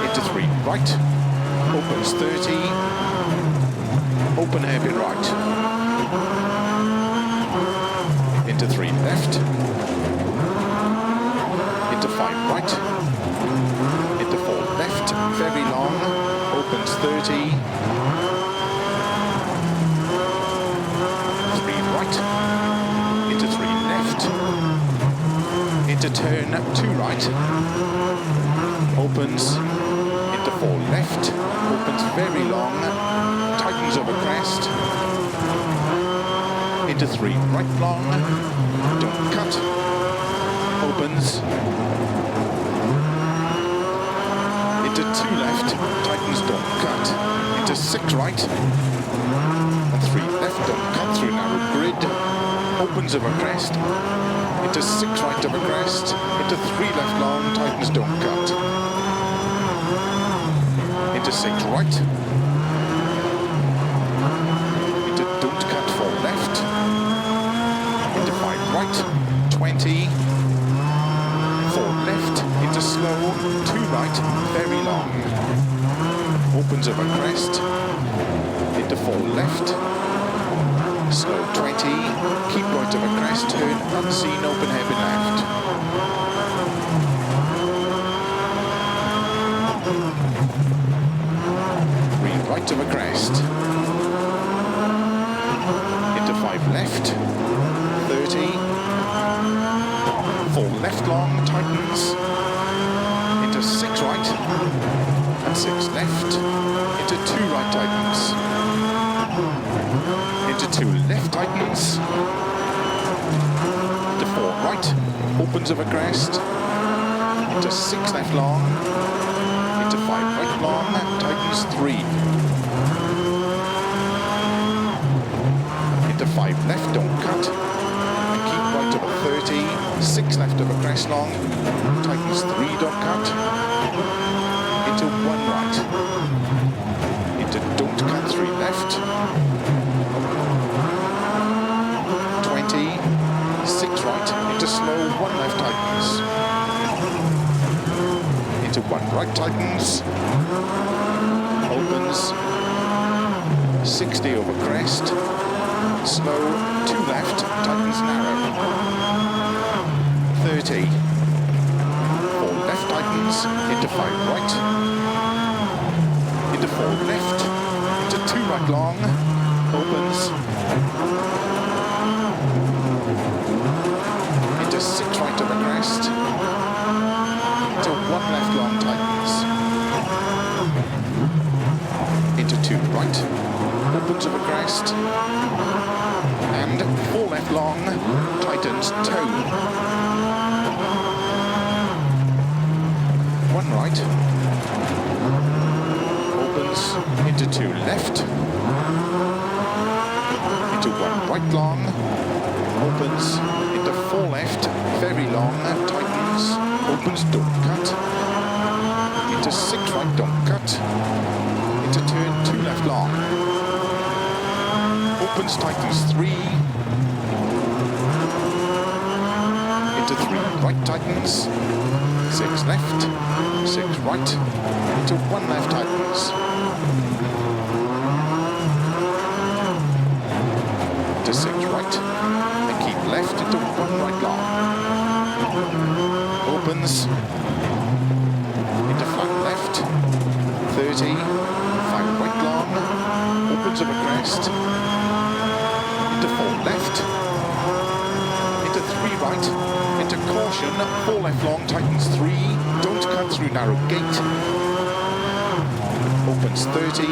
into 3 right, opens 30, open hairpin right, into 3 left, into 5 right, into 4 left, very long, opens 30, 3 right, into 3 left, into turn 2 right, opens, into 4 left, opens very long, tightens over crest, into 3 right long, don't cut, opens, into 2 left, tightens, don't cut, into 6 right, and 3 left, don't cut through narrow grid, opens over crest, into 6 right over crest, into 3 left long, tightens, don't cut, into 6 right, into don't cut 4 left, into 5 right, 20, 4 left, into slow, 2 right, very long, opens over crest, into 4 left, slow 20, keep right over crest, turn unseen, open hairpin left. 3 right over crest, into 5 left, 30, 4 left long, tightens, into 6 right, and 6 left, into 2 right tightens, into 2 left tightens, into 4 right, opens over crest, into 6 left long, into 5 right long, tightens 3, into 5 left, don't cut, and keep right over 30, 6 left over crest long, tightens 3, don't cut, into 1 right, into don't cut 3 left, 20, 6 right, into slow 1 left tightens, into 1 right tightens, opens, 60 over crest, slow 2 left, tightens narrow, 30, 4 left tightens, into 5 right, into 4 left, into 2 right long, opens, into 6 right over crest, into 1 left long tightens, into 2 right, opens over crest, And 4 left long, tightens toe. 1 right. Opens into 2 left. Into 1 right long. Opens into 4 left, very long, tightens. Opens, don't cut. Into 6 right, don't cut. Into turn 2 left long. Opens, tightens 3. Into 3 right, tightens. 6 left, 6 right. Into 1 left, tightens. Into 6 right. And keep left into 1 right long. Opens. Into flat left. 30. 5 right long. Opens over crest. Into 4 left. Into 3 right. Into caution. 4 left long. Tightens 3. Don't cut through narrow gate. Opens 30.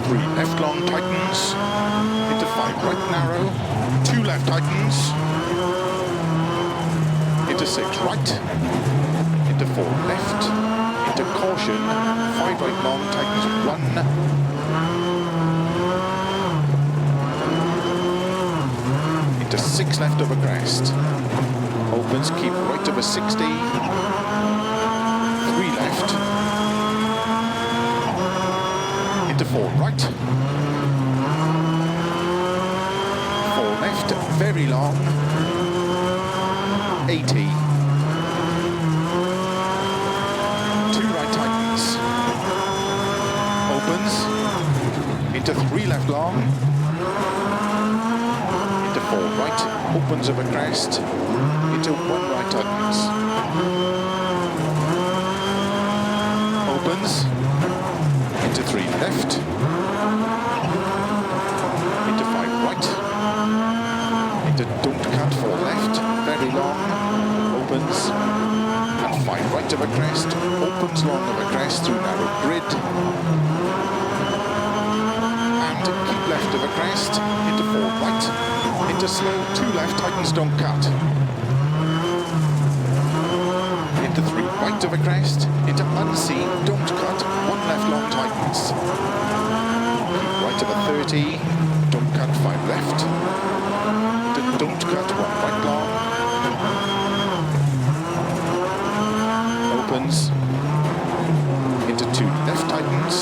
3 left long. Tightens. Into 5 right narrow. 2 left tightens. Into 6 right. Into 4 left. Into caution. 5 right long. Tightens 1. Into 6 left over crest. Opens, keep right over 60. 3 left. Into 4 right. 4 left, very long. 80. 2 right tightens. Opens. Into 3 left long. Into 4 right. Opens over crest. Into 1 right tightens. Opens. Into 3 left. Into 5 right. Into don't cut 4 left. Very long. Opens. And 5 right of a crest. Opens long of a crest through narrow grid. And keep left of a crest. Into 4 right. Into slow 2 left. Tightens, don't cut. Into 3 right of a crest. Into unseen. Don't cut. 1 left long tightens. Keep right of a 30. Don't cut 5 left. Into don't cut 1 right long. Opens. Into 2 left tightens.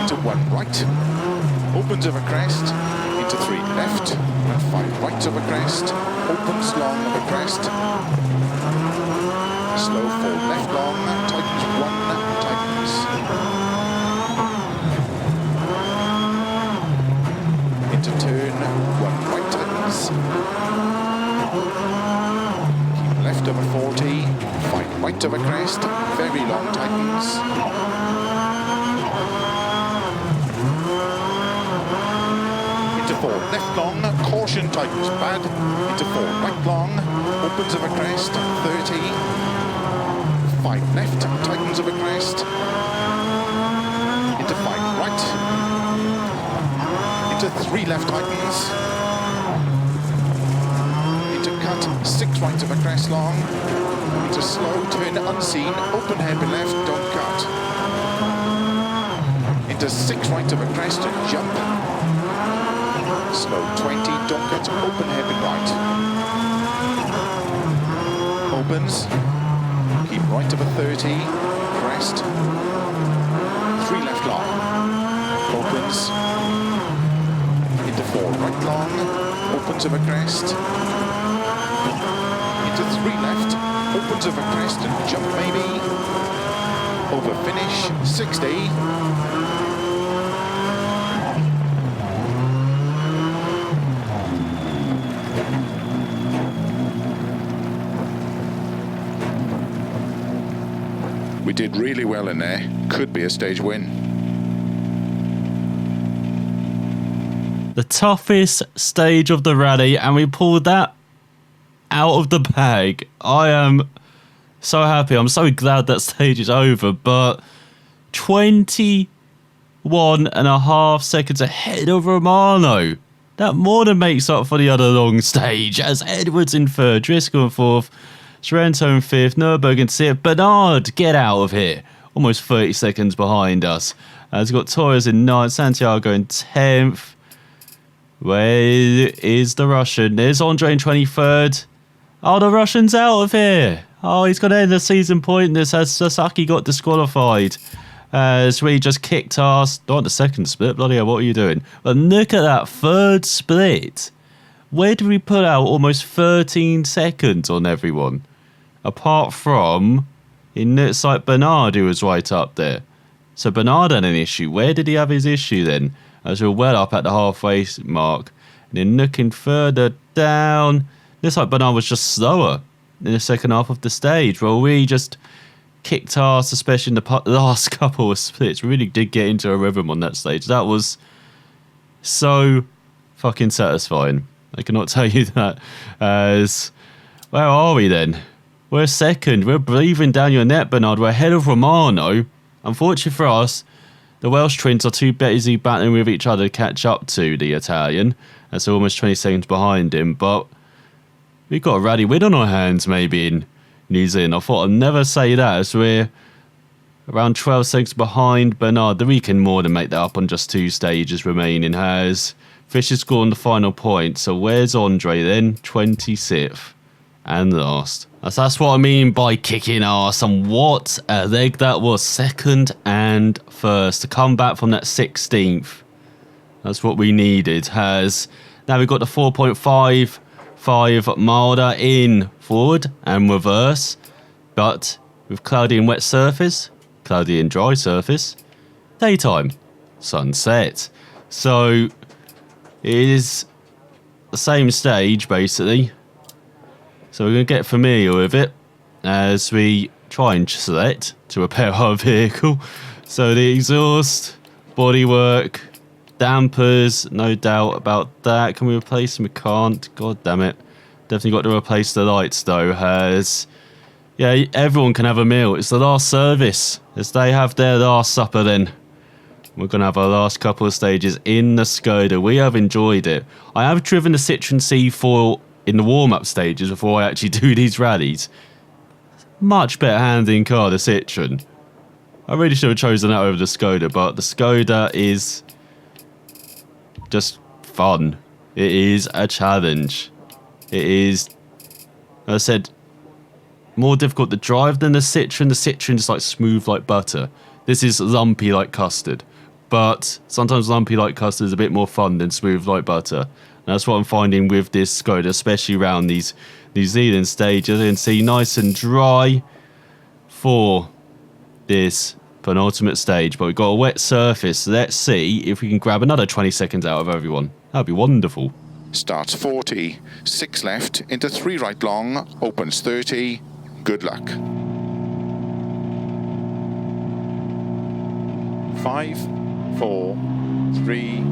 Into 1 right. Opens over crest. Into 3 left. And 5 right over crest. Opens long over crest. Slow 4 left long. Tightens 1. Tightens. Into turn 1 right tightens. Keep left over 40. 5 right over crest. Very long tightens. Into 4 left long. Caution tightens bad. Into 4 right long. Opens over crest. 30. 5 left. Tightens over crest. Into 5 right. Into 3 left tightens. Into cut 6 right of a crest long. Into slow turn unseen. Open hairpin left. Don't cut. Into 6 right of a crest and jump. Slow 20. Don't cut. Open hairpin right. Opens. Keep right of a 30. Crest. 3 left long. Opens. Into 4 right long. Opens of a crest. Into 3 left. Opens of a crest and jump maybe. Over finish. 60. We did really well in there. Could be a stage win. The toughest stage of the rally, and we pulled that out of the bag. I am so happy. I'm so glad that stage is over, but 20 1.5 seconds ahead of Romano. That more than makes up for the other long stage, as Edwards in third, Driscoll in fourth, Sorrento in fifth, Nürburgring in sixth. Bernard, get out of here. Almost 30 seconds behind us. As we've got Torres in ninth, Santiago in 10th. Where is the Russian? There's Andre in 23rd. Oh, the Russian's out of here. Oh, he's going to end the season pointless as Sasaki got disqualified. As we just kicked ass. Not the second split. Bloody hell, what are you doing? But look at that third split. Where did we put out almost 13 seconds on everyone? Apart from, it looks like Bernard, who was right up there. So Bernard had an issue. Where did he have his issue then? As we're well up at the halfway mark. And then looking further down, looks like Bernard was just slower in the second half of the stage. Well, we just kicked ass, especially in the last couple of splits. We really did get into a rhythm on that stage. That was so fucking satisfying. I cannot tell you that. As where are we then? We're second. We're breathing down your neck, Bernard. We're ahead of Romano. Unfortunately for us, the Welsh twins are too busy battling with each other to catch up to the Italian. That's almost 20 seconds behind him. But we've got a rally win on our hands, maybe, in New Zealand. I thought I'd never say that, as we're around 12 seconds behind Bernard. We can more than make that up on just 2 stages remaining. Has Fisher scored on the final point. So where's Andre then? 26th and last. That's what I mean by kicking ass. And what a leg that was. Second and first to come back from that 16th. That's what we needed. Has now we've got the 4.55 milder in forward and reverse, but with cloudy and wet surface, cloudy and dry surface, daytime, sunset. So it is the same stage basically. So we're going to get familiar with it as we try and select to repair our vehicle. So the exhaust, bodywork, dampers, no doubt about that. Can we replace them? We can't. God damn it. Definitely got to replace the lights though. As yeah, everyone can have a meal. It's the last service as they have their last supper then. We're going to have our last couple of stages in the Skoda. We have enjoyed it. I have driven the Citroen C4 in the warm-up stages before I actually do these rallies. Much better handling car, the Citroen. I really should have chosen that over the Skoda, but the Skoda is just fun. It is a challenge. It is, as I said, more difficult to drive than the Citroen. The Citroen is like smooth like butter. This is lumpy like custard. But sometimes lumpy like custard is a bit more fun than smooth like butter. And that's what I'm finding with this Skoda, especially around these New Zealand stages. You can see nice and dry for this penultimate stage. But we've got a wet surface. Let's see if we can grab another 20 seconds out of everyone. That'd be wonderful. Starts 40, 6 left, into 3 right long, opens 30. Good luck. 5, 4, 3,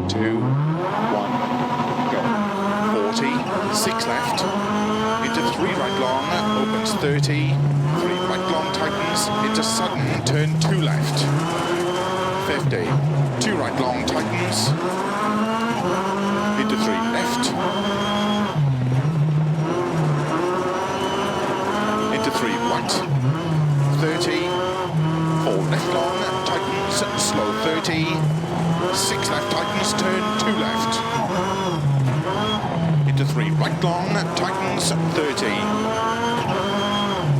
2, 1. 40, 6 left, into 3 right long, opens 30, 3 right long tightens, into sudden, turn 2 left, 50, 2 right long tightens, into 3 left, into 3 right, 30, 4 left long, tightens, slow 30, 6 left tightens, turn 2 left, into 3 right long, tightens 30.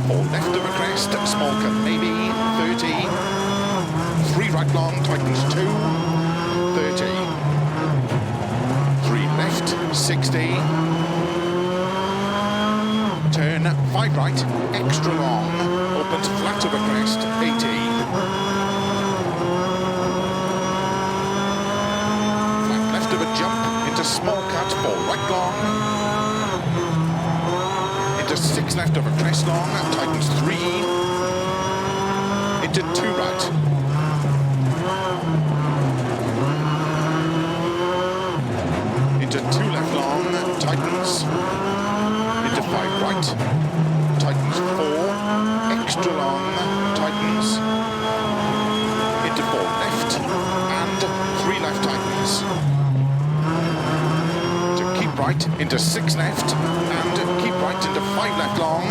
4 left of a crest, small cut maybe, 30. 3 right long, tightens 2, 30. 3 left, 60. Turn 5 right, extra long, opens flat of a crest, 80. Flat left of a jump, into small cut, 4 right long. Into 6 left of a crest long, tightens 3. Into 2 right. Into 2 left long, tightens. Into 5 right. Tightens 4. Extra long, tightens. Into 4 left. right into 6 left, and keep right into 5 left long,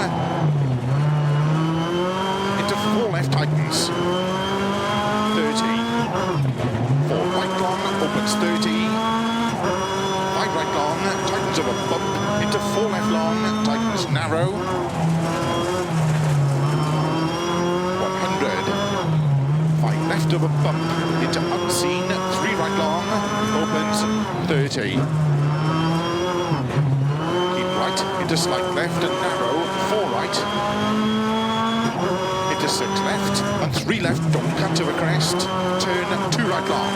into 4 left tightens, 30, 4 right long, opens 30, 5 right long, tightens of a bump, into 4 left long, tightens narrow, 100, 5 left of a bump, into unseen, 3 right long, opens 30. Keep right, into slight left and narrow, 4 right, into 6 left, and 3 left, don't cut to a crest, turn 2 right long,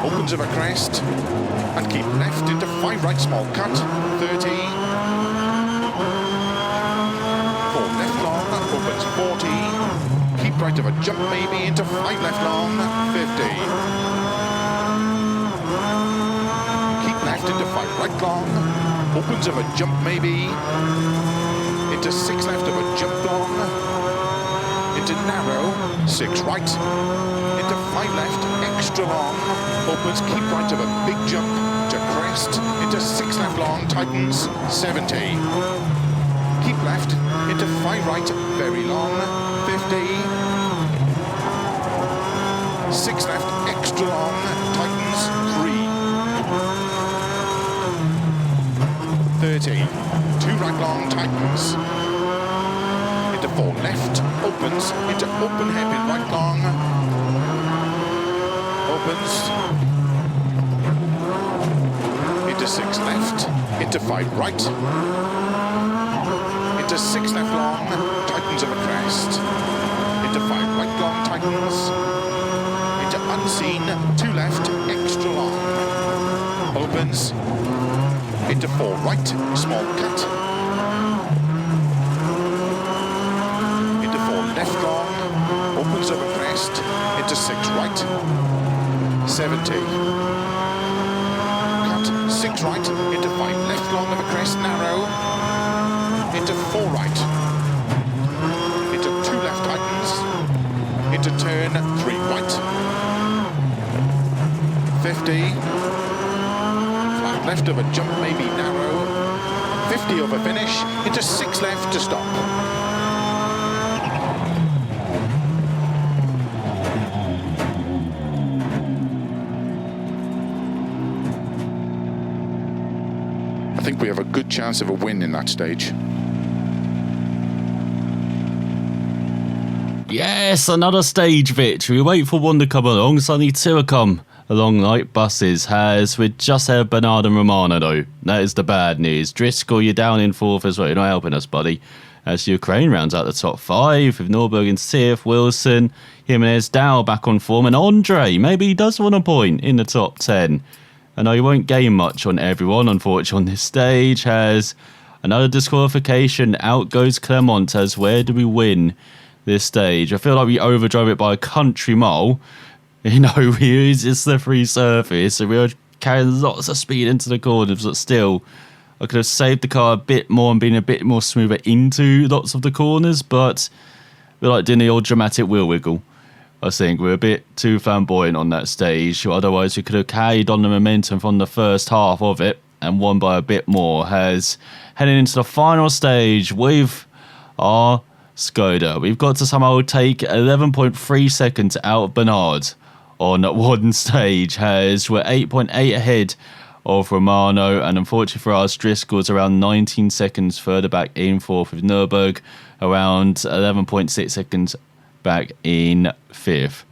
opens of a crest, and keep left into 5 right small cut, 30, 4 left long, opens 40, keep right of a jump maybe into 5 left long, 50, keep left into 5 right long, opens of a jump maybe, into 6 left of a jump long, into narrow, 6 right, into 5 left, extra long, opens, keep right of a big jump to crest, into 6 left long, tightens, 70. Keep left, into 5 right, very long, 50. 6 left, extra long, tightens, 3. 30. 2 right long, tightens. Into 4 left, opens, into open hairpin right long, opens, into 6 left, into 5 right, into 6 left long, tightens of a crest, into 5 right long, tightens, into unseen, 2 left, extra long, opens, into 4 right, small cut, into 4 left long, opens of a crest, into 6 right, 70. Cut, 6 right, into 5 left long of a crest, narrow, into 4 right, into 2 left tightens, into turn 3 right, 50, flat left of a jump maybe narrow, 50 of a finish, into 6 left to stop. I think we have a good chance of a win in that stage. Yes, another stage victory. We wait for one to come along, so only 2 will come along like buses. As we just had Bernard and Romano though. That is the bad news. Driscoll, you're down in 4th as well. You're not helping us, buddy. As Ukraine rounds out the top 5 with Norberg in 6th, Wilson, Jimenez, Dow back on form, and Andre, maybe he does want a point in the top 10. I know you won't gain much on everyone, unfortunately, on this stage. Has another disqualification. Out goes Clermont. As where do we win this stage? I feel like we overdrove it by a country mile. You know, we use a slippery surface, so we were carrying lots of speed into the corners, but still, I could have saved the car a bit more and been a bit more smoother into lots of the corners, but we're like doing the old dramatic wheel wiggle. I think we're a bit too flamboyant on that stage. Otherwise, we could have carried on the momentum from the first half of it and won by a bit more. As heading into the final stage with our Skoda, we've got to somehow take 11.3 seconds out of Bernard on one stage. As we're 8.8 ahead of Romano, and unfortunately for us, Driscoll's around 19 seconds further back in 4th, with Nürburg around 11.6 seconds back in 5th.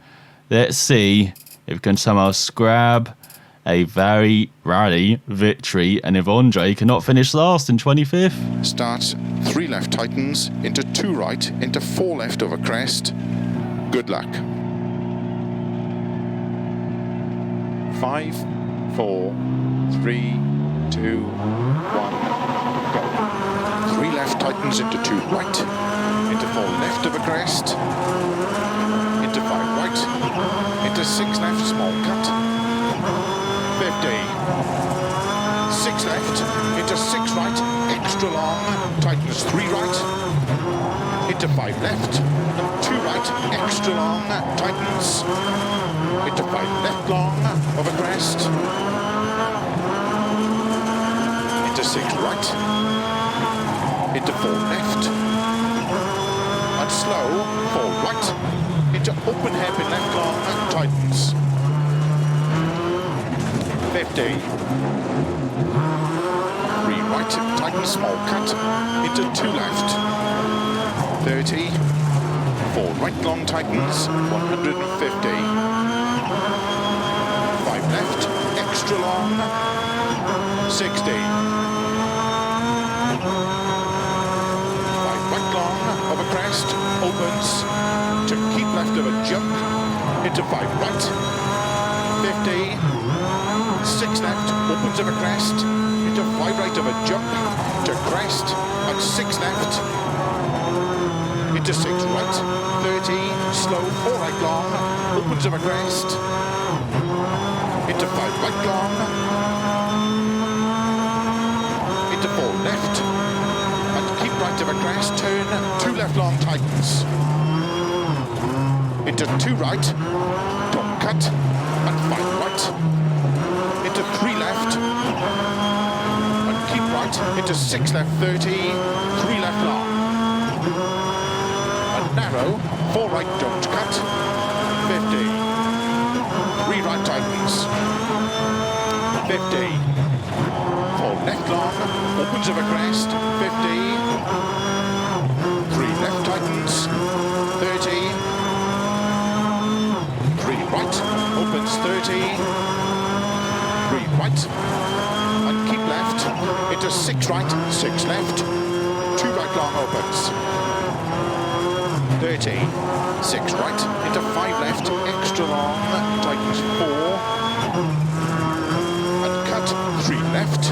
Let's see if we can somehow scrab a very rally victory, and if Andre cannot finish last in 25th. Starts 3 left tightens, into 2 right, into 4 left over crest. Good luck. 5, 4, 3, 2, 1, go. 3 left tightens into 2 right, into 4 left of a crest, into 5 right, into 6 left, small cut, 50, 6 left, into 6 right, extra long, tightens 3 right, into 5 left, 2 right, extra long, tightens, into 5 left long, of a crest, 6 right, into 4 left, and slow, 4 right, into open hairpin left long and tightens. 50. 3 right, tightens small cut, into 2 left. 30. 4 right long tightens, 150. 5 left, extra long, 60. 5 right long, over crest, opens, to keep left of a jump, into 5 right, 50. 6 left, opens over crest, into 5 right of a jump, to crest, and 6 left, into 6 right, 30, slow, 4 right long, opens over crest, into 5 right long, into 4 left, and keep right over crest, turn, 2 left long tightens, into 2 right, don't cut, and 5 right, into 3 left, and keep right, into 6 left 30, 3 left long, and narrow, 4 right don't cut, 50, 3 right tightens, 50, 4 left long, opens over crest, 50, 3 left tightens, 30, 3 right, opens 30, 3 right, and keep left, into 6 right, 6 left, 2 right long opens, 30, 6 right, into 5 left, extra long, tightens 4, and cut, 3 left,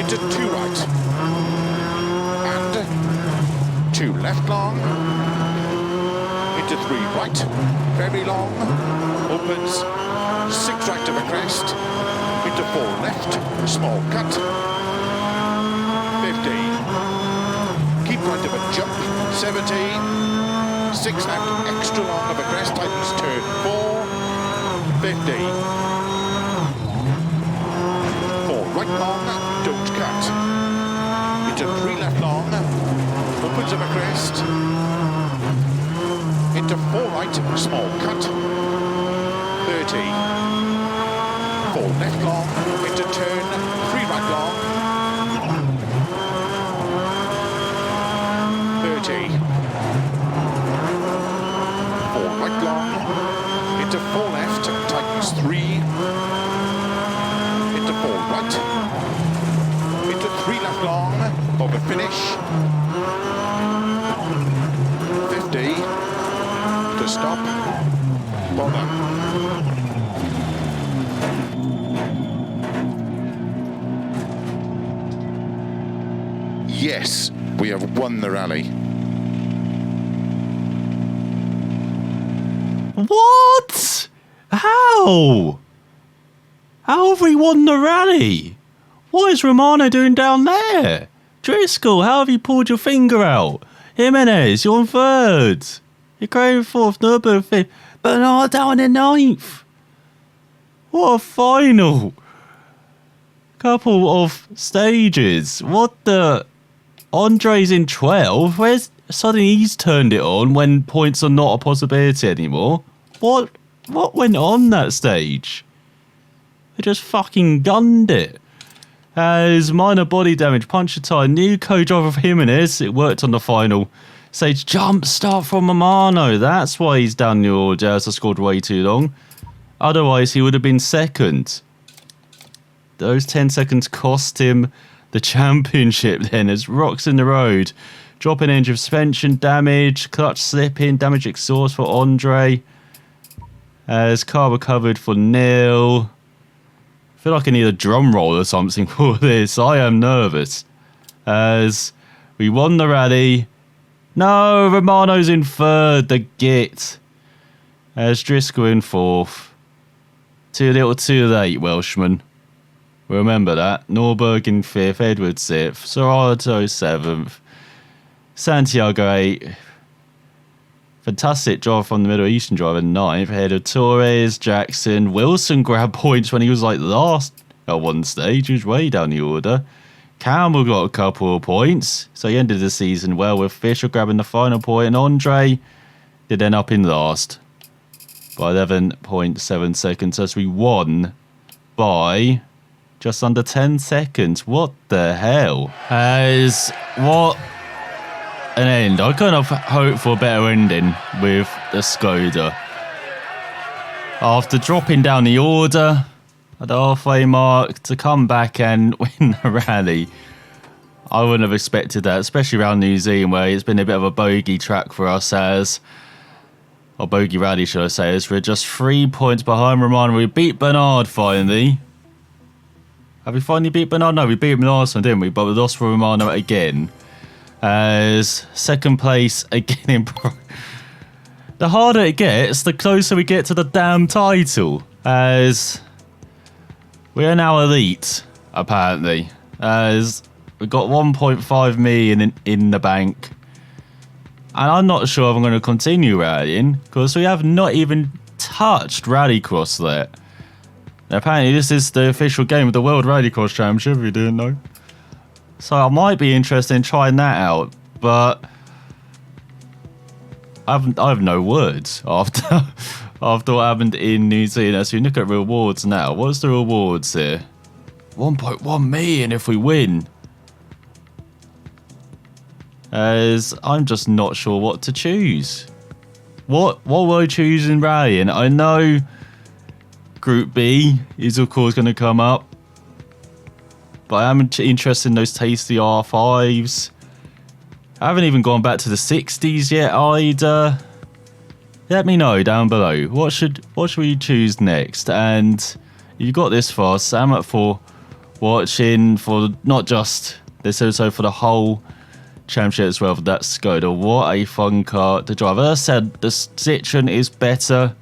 into 2 right, and 2 left long, into 3 right, very long, opens, 6 right of a crest, into 4 left, small cut, 50, keep right of a jump, 70, 6 left, extra long of a crest, tightens turn 4, 50, 4 right long, don't cut, into 3 left long, opens of a crest, into 4 right, small cut, 30, 4 left long, into turn, 3 right long, 30, 4 right long, into 4 left, tightens 3, into 4 right, into 3 left long, over finish, 50, to stop, bother. Yes, we have won the rally. What? How? How have we won the rally? What is Romano doing down there? Driscoll, how have you pulled your finger out? Jimenez, you're on 3rd. You're going 4th, Nürburgring 5th. Bernard down in 9th. What a final. Couple of stages. What the... Andre's in 12th. Where's... Suddenly he's turned it on when points are not a possibility anymore. What went on that stage? They just fucking gunned it. As minor body damage, puncture tire, new co-driver of Jimenez. It worked on the final stage. Jump start from Romano. That's why he's down the order, as I scored way too long. Otherwise, he would have been 2nd. Those 10 seconds cost him the championship then, as rocks in the road. Dropping engine suspension damage, clutch slipping, damage exhaust for Andre. As car recovered for Neil. I feel like I need a drum roll or something for this. I am nervous. As we won the rally. No, Romano's in 3rd, the git. As Driscoll in 4th. Too little too late, Welshman. Remember that. Nürburgring 5th, Edwards 6th, Sorato 7th. Santiago 8th. Fantastic job from the Middle Eastern driver 9th. Ahead of Torres, Jackson. Wilson grabbed points when he was like last at one stage. He was way down the order. Campbell got a couple of points. So he ended the season well with Fisher grabbing the final point. And Andre did end up in last by 11.7 seconds as we won by just under 10 seconds. What the hell? What an end. I kind of hoped for a better ending with the Skoda. After dropping down the order at the halfway mark to come back and win the rally, I wouldn't have expected that, especially around New Zealand where it's been a bit of a bogey track for us or bogey rally should I say, as we're just 3 points behind Romano. We beat Bernard finally. Have we finally beat Bernard? No, we beat him last one, didn't we? But we lost for Romano again. As second place again in pro. The harder it gets, the closer we get to the damn title. As we are now elite, apparently. As we've got 1.5 million in the bank. And I'm not sure if I'm going to continue rallying, because we have not even touched Rallycross yet. Now, apparently this is the official game of the World Rallycross Championship, if you didn't know. So I might be interested in trying that out, but I have no words after what happened in New Zealand. As we look at rewards now, what's the rewards here? 1.1 million if we win. As I'm just not sure what to choose. What will I choose in rallying? I know Group B is of course going to come up, but I am interested in those tasty R5s. I haven't even gone back to the 60s yet either. Let me know down below. What should we choose next? And if you got this far, Sam up for watching for not just this episode, for the whole championship as well for that Skoda. What a fun car to drive. As I said, the Citroen is better.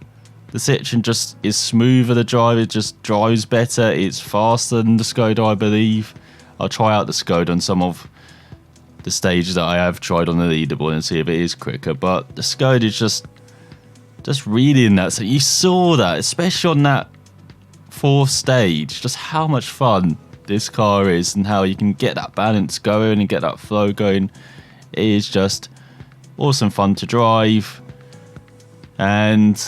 The Citroen just is smoother to drive. It just drives better. It's faster than the Skoda, I believe. I'll try out the Skoda on some of the stages that I have tried on the leaderboard and see if it is quicker. But the Skoda is just really in that. So you saw that, especially on that fourth stage, just how much fun this car is and how you can get that balance going and get that flow going. It is just awesome fun to drive. And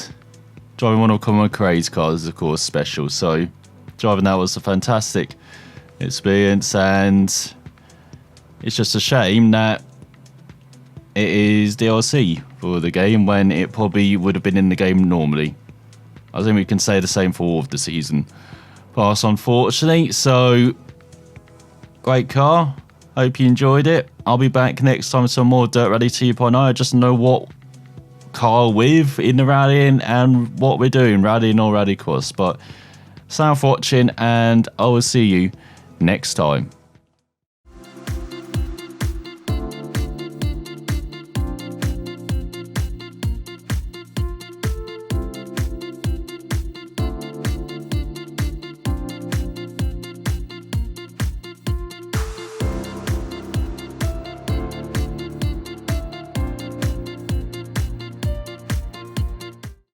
driving one of Common Craze cars is of course special. So driving that was a fantastic experience, and it's just a shame that it is DLC for the game when it probably would have been in the game normally. I think we can say the same for all of the season pass, unfortunately. So great car. Hope you enjoyed it. I'll be back next time with some more Dirt Rally 2.0. I just know what car with in the rallying and what we're doing, rallying or Rallycross. But thanks for watching, and I will see you next time.